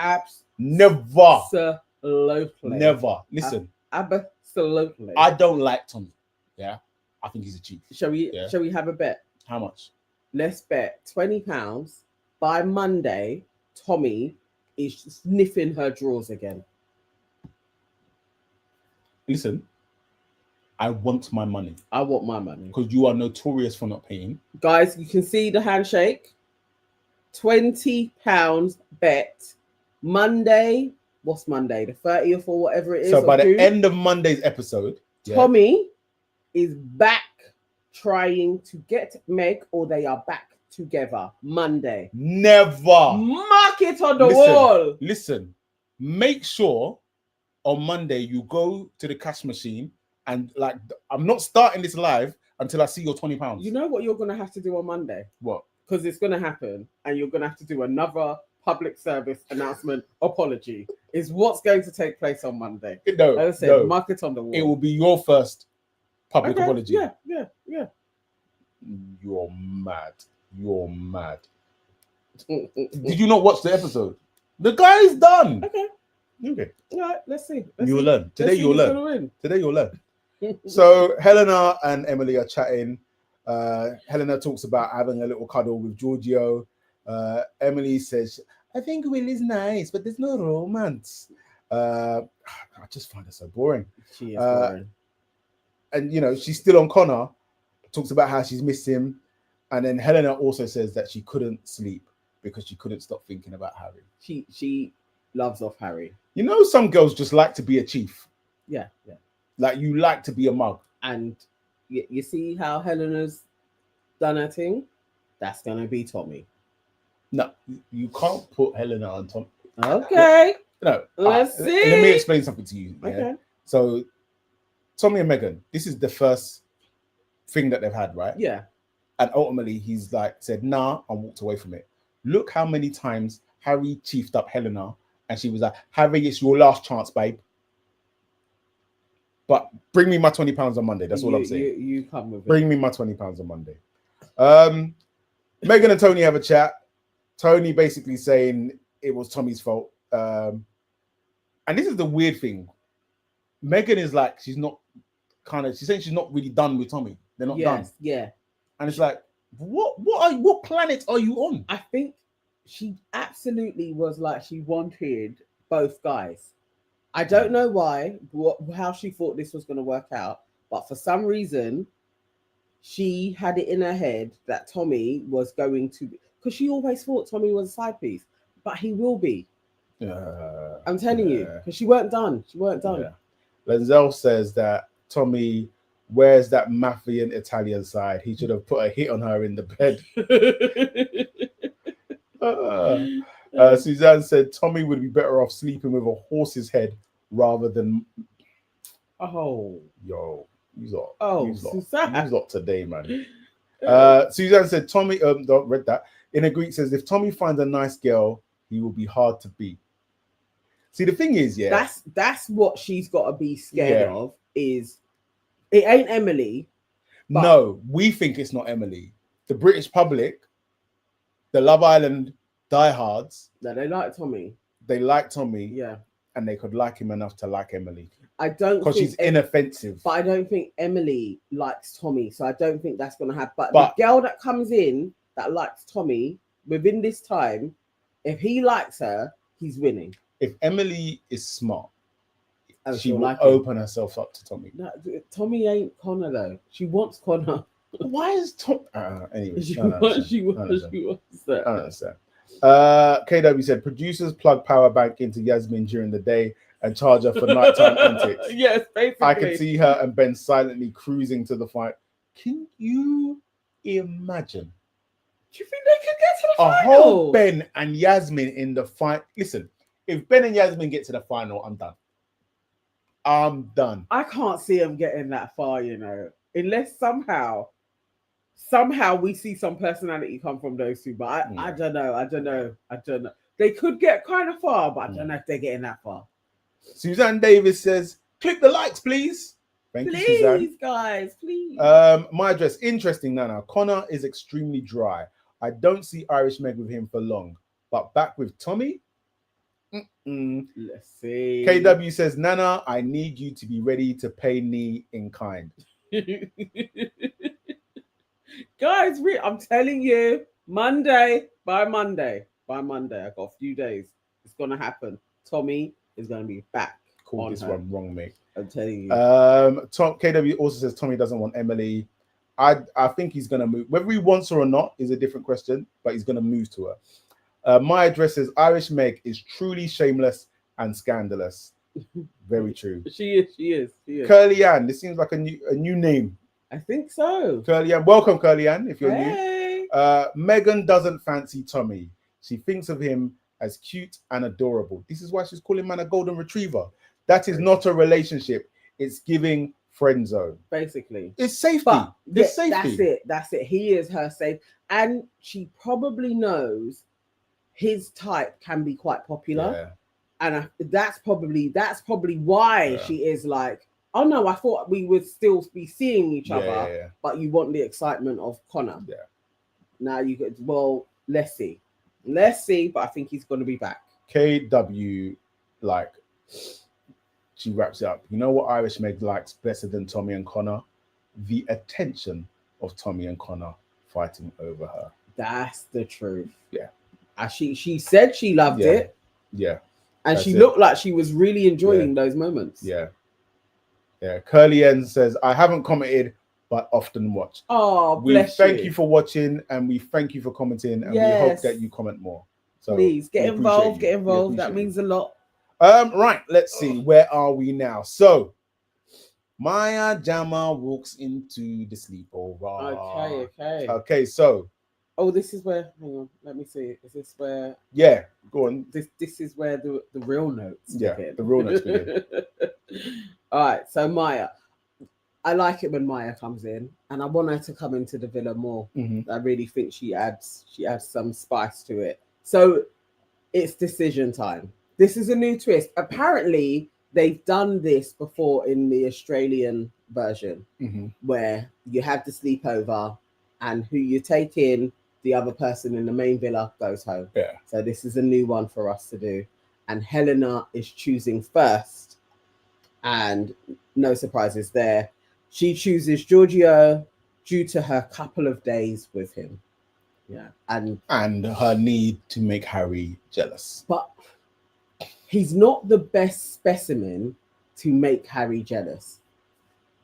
Never. Absolutely. Never. Listen. Absolutely. I don't like Tommy. Yeah. I think he's a chief. Shall we have a bet? How much? Let's bet £20. By Monday, Tommy is sniffing her drawers again. Listen. I want my money. I want my money. Because you are notorious for not paying. Guys, you can see the handshake. £20 bet. Monday. What's Monday? The 30th or whatever it is. So by the end of Monday's episode, Tommy is back trying to get Meg, or they are back together. Monday. Never. Mark it on the wall. Listen. Make sure on Monday you go to the cash machine. And like, I'm not starting this live until I see your £20. You know what you're going to have to do on Monday? What? Because it's going to happen. And you're going to have to do another public service announcement apology. Is what's going to take place on Monday. No, as I said, mark it on the wall. It will be your first public apology. Yeah. You're mad. Did you not watch the episode? The guy's done. Okay. All right, let's see. You'll learn. Today you'll learn. So Helena and Emily are chatting. Helena talks about having a little cuddle with Giorgio. Emily says, I think Will is nice, but there's no romance. I just find her so boring. She is boring. And, you know, she's still on Connor. Talks about how she's missed him. And then Helena also says that she couldn't sleep because she couldn't stop thinking about Harry. She loves off Harry. You know, some girls just like to be a chief. Yeah. Like you like to be a mug. And you see how Helena's done her thing? That's going to be Tommy. No, you can't put Helena on Tommy. Okay. No. Let's see. Let me explain something to you. Yeah? Okay. So Tommy and Megan, this is the first thing that they've had, right? Yeah. And ultimately he's like said, nah, and walked away from it. Look how many times Harry chiefed up Helena and she was like, Harry, it's your last chance, babe. But bring me my £20 on Monday. That's all I'm saying. You come with it. Bring me my £20 on Monday. Megan and Tony have a chat. Tony basically saying it was Tommy's fault. And this is the weird thing. Megan is like, she's saying she's not really done with Tommy. They're not done. Yeah. And it's like, what planet are you on? I think she absolutely was like, she wanted both guys. I don't know why, how she thought this was going to work out, but for some reason, she had it in her head that Tommy was going to, because she always thought Tommy was a side piece, but he will be. I'm telling you, because she weren't done. Yeah. Lenzel says that Tommy wears that mafian Italian side. He should have put a hit on her in the bed. Suzanne said Tommy would be better off sleeping with a horse's head rather than. Oh, yo, you lot. Suzanne. You lot today, man. Suzanne said Tommy. Don't read that. In a Greek says if Tommy finds a nice girl, he will be hard to beat. See, the thing is, yeah, that's what she's got to be scared of. Is it ain't Emily? No, we think it's not Emily. The British public, the Love Island diehards, that they like Tommy. They like Tommy, yeah, and they could like him enough to like Emily. I don't because she's inoffensive. But I don't think Emily likes Tommy, so I don't think that's gonna happen. But the girl that comes in that likes Tommy within this time, if he likes her, he's winning. If Emily is smart, she will open herself up to Tommy. No, Tommy ain't Connor though. She wants Connor. Why is Tom? Anyway, she wants that. I understand. KW said producers plug power bank into Yasmin during the day and charge her for nighttime antics. Yes, basically. I can see her and Ben silently cruising to the fight. Can you imagine? Do you think they could get to the final? A whole Ben and Yasmin in the fight. Listen, if Ben and Yasmin get to the final, I'm done. I'm done. I can't see them getting that far, you know, unless somehow we see some personality come from those two. But I don't know. They could get kind of far, but I don't know if they're getting that far. Suzanne Davis says, click the likes, please. Thank you, Suzanne. Please, guys, please. My address, interesting, Nana. Connor is extremely dry. I don't see Irish Meg with him for long. But back with Tommy? Let's see. KW says, Nana, I need you to be ready to pay me in kind. Guys, I'm telling you, by Monday, I got a few days. It's going to happen. Tommy is going to be back. Call this one wrong, mate. I'm telling you. KW also says Tommy doesn't want Emily. I think he's going to move. Whether he wants her or not is a different question, but he's going to move to her. My address is Irish Meg is truly shameless and scandalous. Very true. She is. Curly Ann. This seems like a new name. I think so. Curly Ann. Welcome, Curly Ann, if you're new. Megan doesn't fancy Tommy. She thinks of him as cute and adorable. This is why she's calling man a golden retriever. That is not a relationship. It's giving friend zone. Basically. It's safety. But it's safety. That's it. He is her safe. And she probably knows his type can be quite popular. Yeah. And that's probably why she is like, oh no, I thought we would still be seeing each other, but you want the excitement of Connor. Yeah. Now you could, well, let's see, but I think he's going to be back. KW, like, she wraps it up. You know what Irish Meg likes better than Tommy and Connor? The attention of Tommy and Connor fighting over her. That's the truth. Yeah. She said she loved it. Yeah. And she looked like she was really enjoying those moments. Yeah. Yeah. Curly N says, I haven't commented, but often watch. Oh, we thank you for watching and we thank you for commenting and we hope that you comment more. So please get involved. That means a lot. Right, let's see. Where are we now? So Maya Jama walks into the sleepover. Okay, so this is where, hang on, let me see. Is this where? Yeah, go on. This is where the real notes begin. The real notes begin. All right, so Maya. I like it when Maya comes in, and I want her to come into the villa more. Mm-hmm. I really think she adds some spice to it. So it's decision time. This is a new twist. Apparently, they've done this before in the Australian version, where you have the sleepover, and who you take in, the other person in the main villa goes home. Yeah. So this is a new one for us to do. And Helena is choosing first, and no surprises there. She chooses Giorgio due to her couple of days with him. Yeah. And her need to make Harry jealous. But he's not the best specimen to make Harry jealous.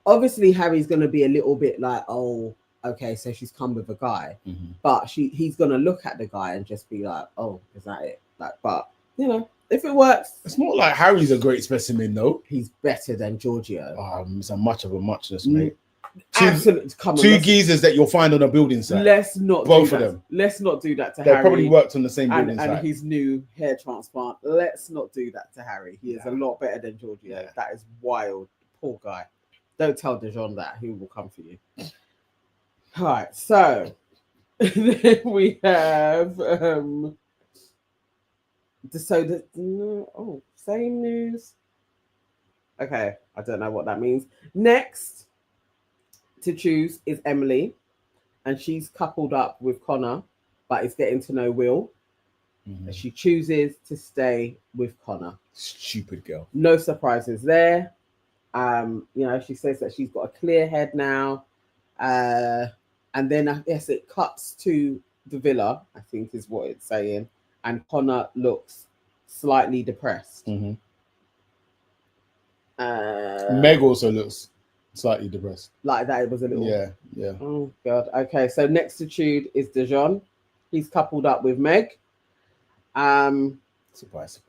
Obviously, Harry's going to be a little bit like, oh, okay, so she's come with a guy. But he's going to look at the guy and just be like, oh, is that it? Like, but, you know, if it works. It's not like Harry's a great specimen, though. He's better than Giorgio. It's a much of a muchness, mate. Two geezers that you'll find on a building site. Let's not both do of them. Let's not do that to They Harry. probably worked on the same building site. And his new hair transplant. Let's not do that to Harry. He is a lot better than Giorgio. Yeah. That is wild. Poor guy. Don't tell Dijon that. He will come for you. All right. So then we have same news. Okay, I don't know what that means. Next to choose is Emily, and she's coupled up with Connor, but is getting to know Will. And she chooses to stay with Connor. Stupid girl. No surprises there. She says that she's got a clear head now. And then I guess it cuts to the villa, I think is what it's saying. And Connor looks slightly depressed. Meg also looks slightly depressed. Like that, it was a little. Yeah. Oh God. Okay, so next to Tude is Dijon. He's coupled up with Meg. Surprise.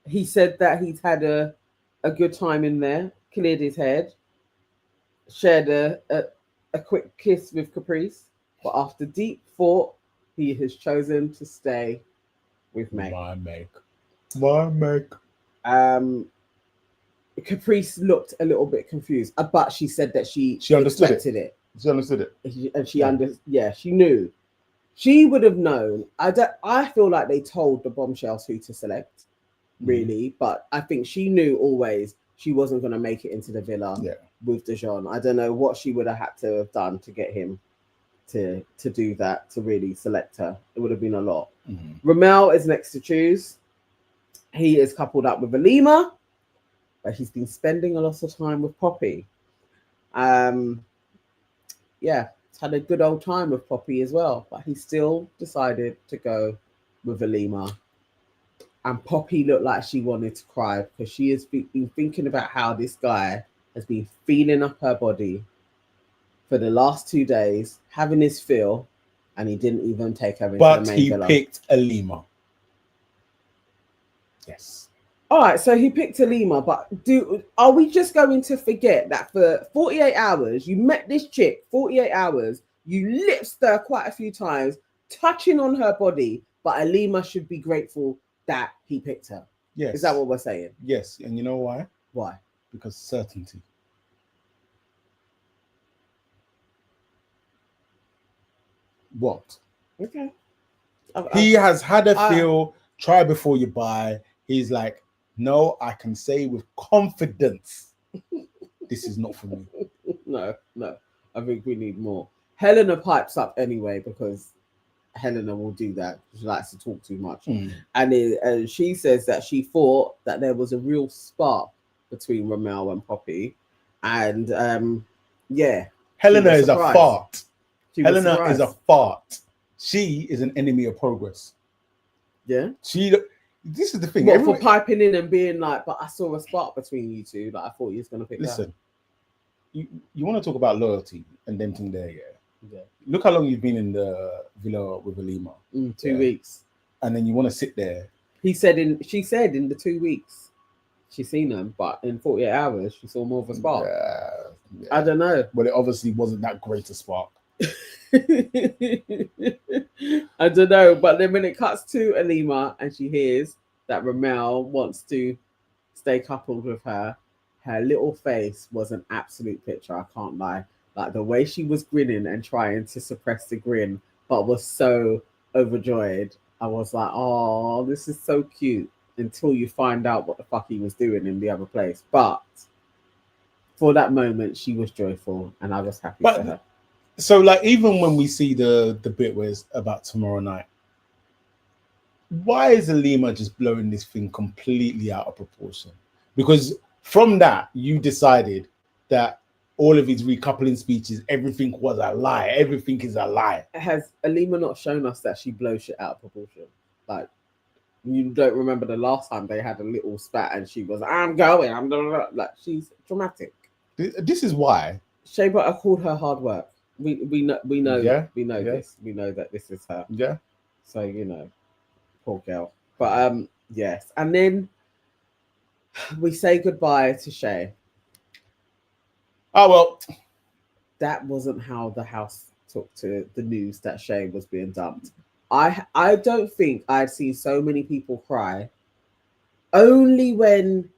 He said that he's had a good time in there, cleared his head, shared a quick kiss with Caprice, but after deep thought, he has chosen to stay with Meg. My Meg. Caprice looked a little bit confused, but she said that she understood it. She understood it, and she knew. She would have known. I feel like they told the bombshells who to select, really, but I think she knew always she wasn't going to make it into the villa with Dijon. I don't know what she would have had to have done to get him to do that, to really select her. It would have been a lot. Ramel is next to choose. He is coupled up with Alima, but he's been spending a lot of time with Poppy. He's had a good old time with Poppy as well, but he still decided to go with Alima. And Poppy looked like she wanted to cry because she has been thinking about how this guy has been feeling up her body for the last 2 days, having his feel, and he didn't even take her into the main villa. But he picked Alima. Yes. All right, so he picked Alima, but are we just going to forget that for 48 hours, you met this chick, 48 hours, you lipped her quite a few times, touching on her body, but Alima should be grateful that he picked her? Yes. Is that what we're saying? Yes, and you know why? Why? Because certainty. What? Okay. He has had a feel, try before you buy. He's like, no, I can say with confidence, this is not for me. No. I think we need more. Helena pipes up anyway because Helena will do that. She likes to talk too much. And she says that she thought that there was a real spark between Ramel and Poppy. And Helena is a fart. Helena is a fart. She is an enemy of progress. Yeah. This is the thing. What, for piping in and being like, but I saw a spark between you two. Like I thought you was gonna pick. Listen, you want to talk about loyalty and them thing there, yeah. Look how long you've been in the villa with Alima. 2 weeks. And then you want to sit there. She said in the 2 weeks she's seen them, but in 48 hours she saw more of a spark. Yeah. I don't know. Well, it obviously wasn't that great a spark. I don't know, but then when it cuts to Alima and she hears that Ramel wants to stay coupled with her little face was an absolute picture. I can't lie. Like the way she was grinning and trying to suppress the grin, but was so overjoyed. I was like, oh, this is so cute, until you find out what the fuck he was doing in the other place. But for that moment, she was joyful and I was happy for her. So, like, even when we see the bit where it's about tomorrow night, why is Alima just blowing this thing completely out of proportion? Because from that, you decided that all of his recoupling speeches, everything was a lie. Everything is a lie. Has Alima not shown us that she blows shit out of proportion? Like, you don't remember the last time they had a little spat and she was, I'm going, like, she's dramatic. This is why. Shea Butter called her hard work. We know this. We know that this is her. Yeah. So, poor girl. But yes. And then we say goodbye to Shay. Oh well. That wasn't how the house took to the news that Shay was being dumped. I don't think I'd seen so many people cry. Only when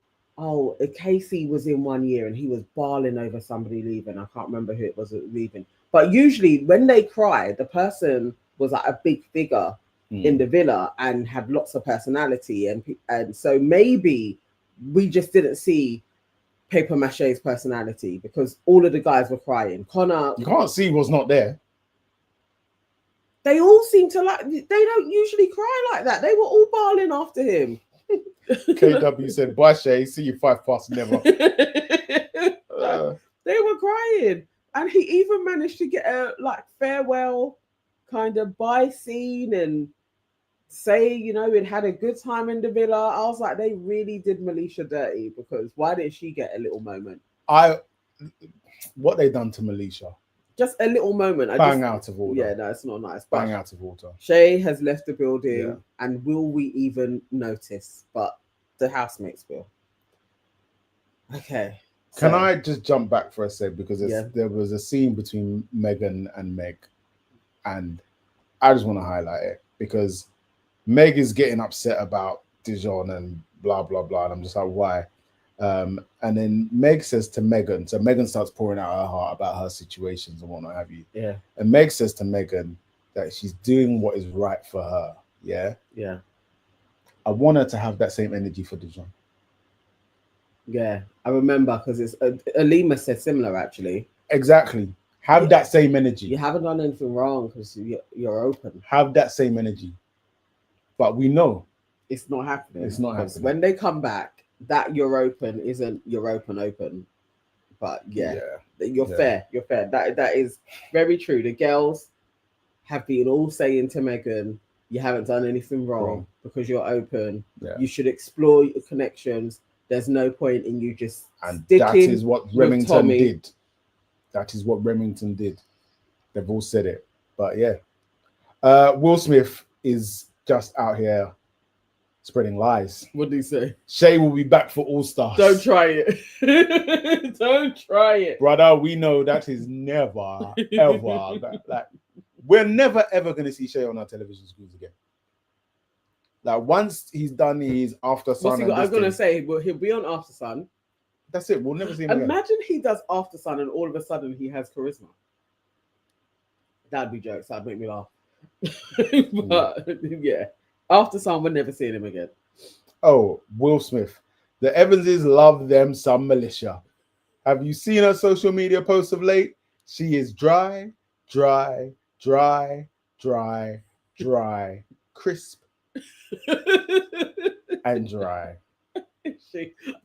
Casey was in 1 year and he was bawling over somebody leaving. I can't remember who it was leaving. But usually when they cry, the person was like a big figure in the villa and had lots of personality. And so maybe we just didn't see Paper Mache's personality because all of the guys were crying. Connor. You can't see what's not there. They all seem to like, they don't usually cry like that. They were all bawling after him. KW said, bye Shay, see you 5 past never. They were crying. And he even managed to get a farewell kind of bye scene, and say, it had a good time in the villa. I was like, they really did Melisha dirty, because why didn't she get a little moment? What they done to Melisha? Just a little moment. Bang out of order. Yeah, no, it's not nice. Bang out of order. Shay has left the building, and will we even notice? But the housemates will. Okay. Can I just jump back for a sec, because there was a scene between Megan and Meg, and I just want to highlight it, because Meg is getting upset about Dijon and blah blah blah, and I'm just like, why? And then Meg says to Megan, so Megan starts pouring out her heart about her situations and whatnot have you. Yeah. And Meg says to Megan that she's doing what is right for her. Yeah. Yeah. I want her to have that same energy for Dijon. Yeah, I remember, because it's Alima said similar, actually. Exactly. Have that same energy. You haven't done anything wrong, because you're open. Have that same energy. But we know it's not happening. It's not happening. When they come back, that you're open isn't you're open. But you're fair. You're fair. That is very true. The girls have been all saying to Megan, you haven't done anything wrong because you're open. Yeah. You should explore your connections. There's no point in you just sticking. That is what Remington did. That is what Remington did. They've all said it. But yeah. Will Smith is just out here spreading lies. What did he say? Shay will be back for All Stars. Don't try it. Don't try it. Brother, we know that is never, ever. We're never, ever going to see Shay on our television screens again. Like, once he's done his After Sun. I was going to say, well, he'll be on After Sun. That's it. We'll never see him Imagine again. he does After Sun and all of a sudden he has charisma. That'd be jokes. That'd make me laugh. But, yeah. After Sun, we're never seeing him again. Oh, Will Smith. The Evanses love them some Militia. Have you seen her social media posts of late? She is dry, crisp, and dry.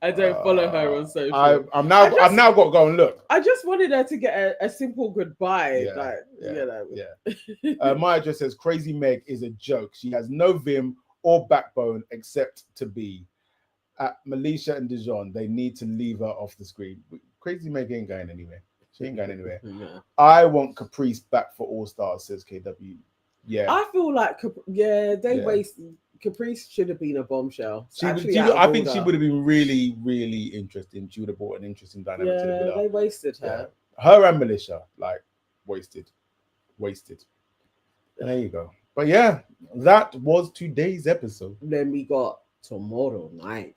I don't follow her on social. I've now got to go and look. I just wanted her to get a simple goodbye. Maya just says Crazy Meg is a joke. She has no vim or backbone except to be. At Melisha and Dijon, they need to leave her off the screen. Crazy Meg ain't going anywhere. She ain't going anywhere. Yeah. I want Caprice back for All Stars, says KW. Yeah. I feel like wasted. Caprice should have been a bombshell. I think she would have been really, really interesting. She would have brought an interesting dynamic to the villa. They wasted her. Yeah. Her and Melisha, wasted. And there you go. But yeah, that was today's episode. Then we got tomorrow night.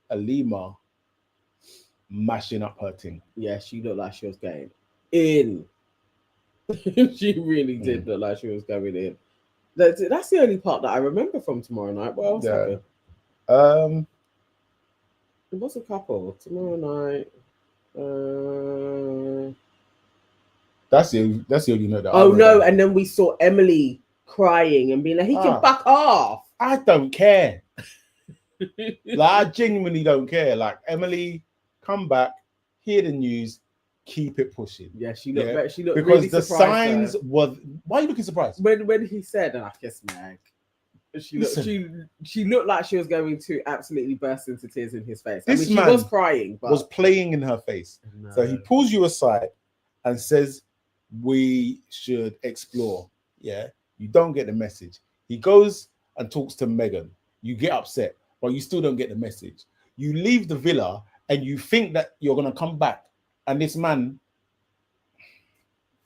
Alima mashing up her thing. Yeah, she looked like she was going in. She really did look like she was going in. That's the only part that I remember from tomorrow night. What else happened? There was a couple tomorrow night. That's the only note that. Oh no! And then we saw Emily crying and being like, "He can back off." I don't care. I genuinely don't care. Emily, come back, hear the news, keep it pushing. Yeah, she looked. She looked because really the signs were. Why are you looking surprised? When he said, "I kiss Meg," she looked like she was going to absolutely burst into tears in his face. She was crying, but was playing in her face. No. So he pulls you aside and says, "We should explore." Yeah, you don't get the message. He goes and talks to Megan. You get upset, but you still don't get the message. You leave the villa and you think that you're gonna come back. And this man,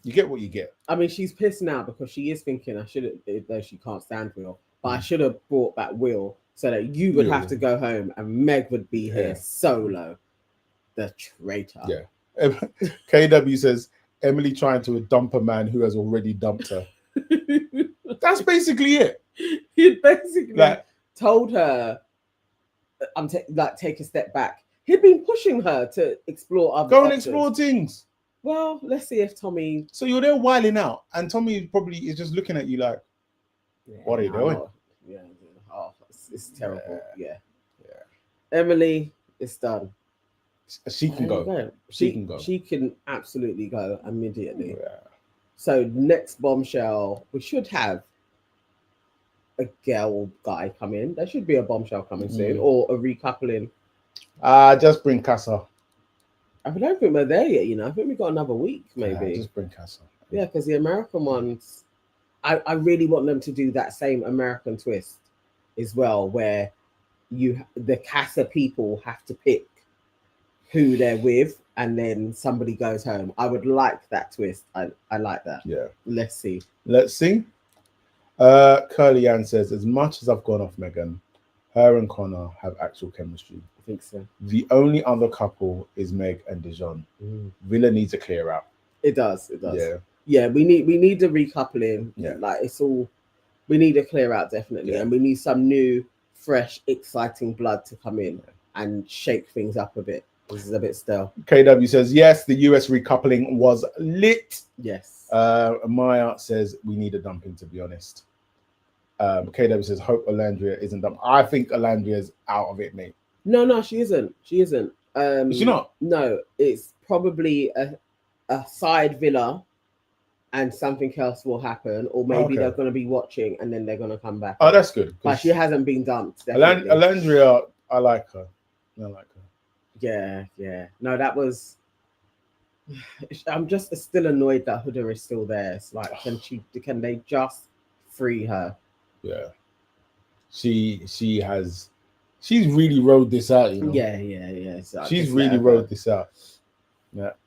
you get what you get. I mean, she's pissed now because she is thinking, I should have, though she can't stand Will, but I should have brought back Will so that you would have to go home and Meg would be here solo. The traitor. Yeah. KW says, Emily trying to dump a man who has already dumped her. That's basically it. He basically told her, take a step back. He'd been pushing her to explore other options. And explore things. Well, let's see if Tommy... So you're there whiling out, and Tommy probably is just looking at you like, what are you doing? Yeah. Oh, it's terrible. Yeah. Emily is done. She can go. She can go. She can absolutely go immediately. Yeah. So next bombshell, we should have a girl guy coming. There should be a bombshell coming soon, or a recoupling. Just bring Casa. I don't think we're there yet. I think we got another week, maybe. Just bring Casa. Yeah, because the American ones, I really want them to do that same American twist as well, where the Casa people have to pick who they're with, and then somebody goes home. I would like that twist. I like that. Yeah. Let's see. Curly Ann says, as much as I've gone off Megan, her and Connor have actual chemistry. I think so. The only other couple is Meg and Dijon. Villa needs to clear out. It does. Yeah. We need the recoupling. Yeah. Like it's all. We need to clear out definitely, and we need some new, fresh, exciting blood to come in and shake things up a bit. This is a bit stale. KW says, yes, the US recoupling was lit. Yes. Maya says, we need a dumping, to be honest. KW says, hope Alandria isn't dumped. I think Alandria's out of it, mate. No, she isn't. Is she not? No, it's probably a side villa and something else will happen, or maybe they're going to be watching and then they're going to come back. Oh, that's good. But she hasn't been dumped. Alandria, I like her. Yeah. No, that was. I'm just still annoyed that Huda is still there. It's like, can they just free her? Yeah, she's really rode this out. Yeah. So she's really rode this out.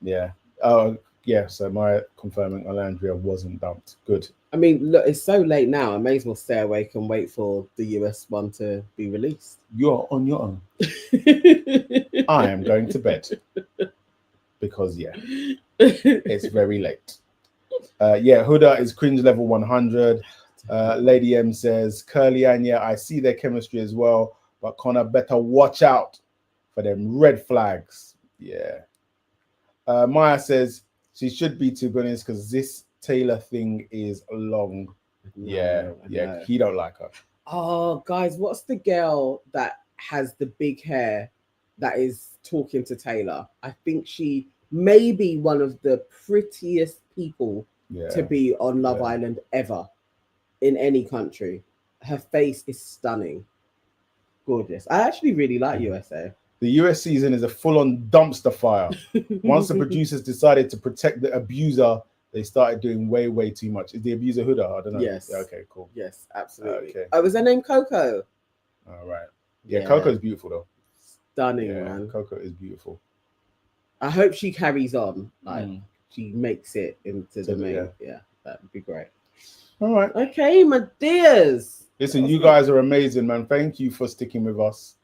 Yeah. Oh, yeah. So my confirming Alandria wasn't dumped. Good. I mean, look, it's so late now. I may as well stay awake and wait for the US one to be released. You're on your own. I am going to bed because it's very late. Huda is cringe level 100. Lady M says, Curly and I see their chemistry as well, but Connor better watch out for them red flags. Yeah. Maya says she should be, to be honest, because this Taylor thing is long. Yeah. He don't like her. Oh, guys, what's the girl that has the big hair that is talking to Taylor? I think she may be one of the prettiest people to be on Love Island ever in any country. Her face is stunning. Gorgeous. I actually really like USA. The US season is a full-on dumpster fire. Once the producers decided to protect the abuser, they started doing way too much. Is the abuser Huda? I don't know. Yes. Okay, cool. Yes, absolutely. Okay. Oh, was her name Coco? All right. Yeah, Coco's beautiful though. Stunning, man. Coco is beautiful. I hope she carries on. Like she makes it into the main. Yeah, that would be great. All right. Okay, my dears. Listen, you guys are amazing, man. Thank you for sticking with us.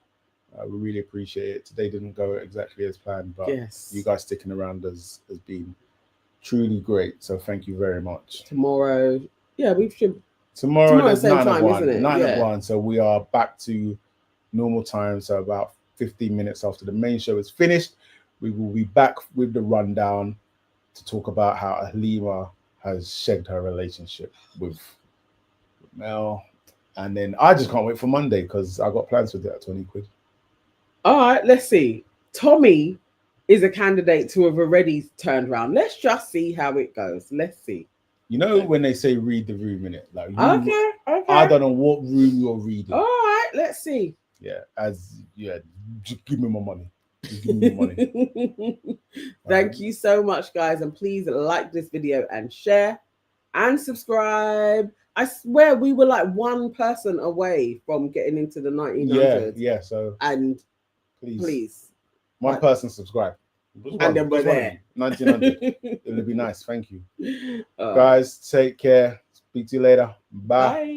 We really appreciate it. Today didn't go exactly as planned, but you guys sticking around has been truly great. So thank you very much. Tomorrow, we should. Tomorrow there's same 9 time, of 1. isn't it? 9 of 1. So we are back to normal time. So about 15 minutes after the main show is finished, we will be back with the rundown to talk about how Halima has shagged her relationship with Mel. And then I just can't wait for Monday because I got plans with it at 20 quid. All right, let's see. Tommy is a candidate to have already turned around. Let's just see how it goes. Let's see. You know when they say read the room in it, like okay. I don't know what room you're reading. All right, let's see. Just give me my money. Just give me my money. Thank you so much, guys, and please like this video and share and subscribe. I swear we were like one person away from getting into the 1900s. Yeah. So and please, one person subscribe. And then we're there. 1900. It'll be nice. Thank you. Guys, take care. Speak to you later. Bye.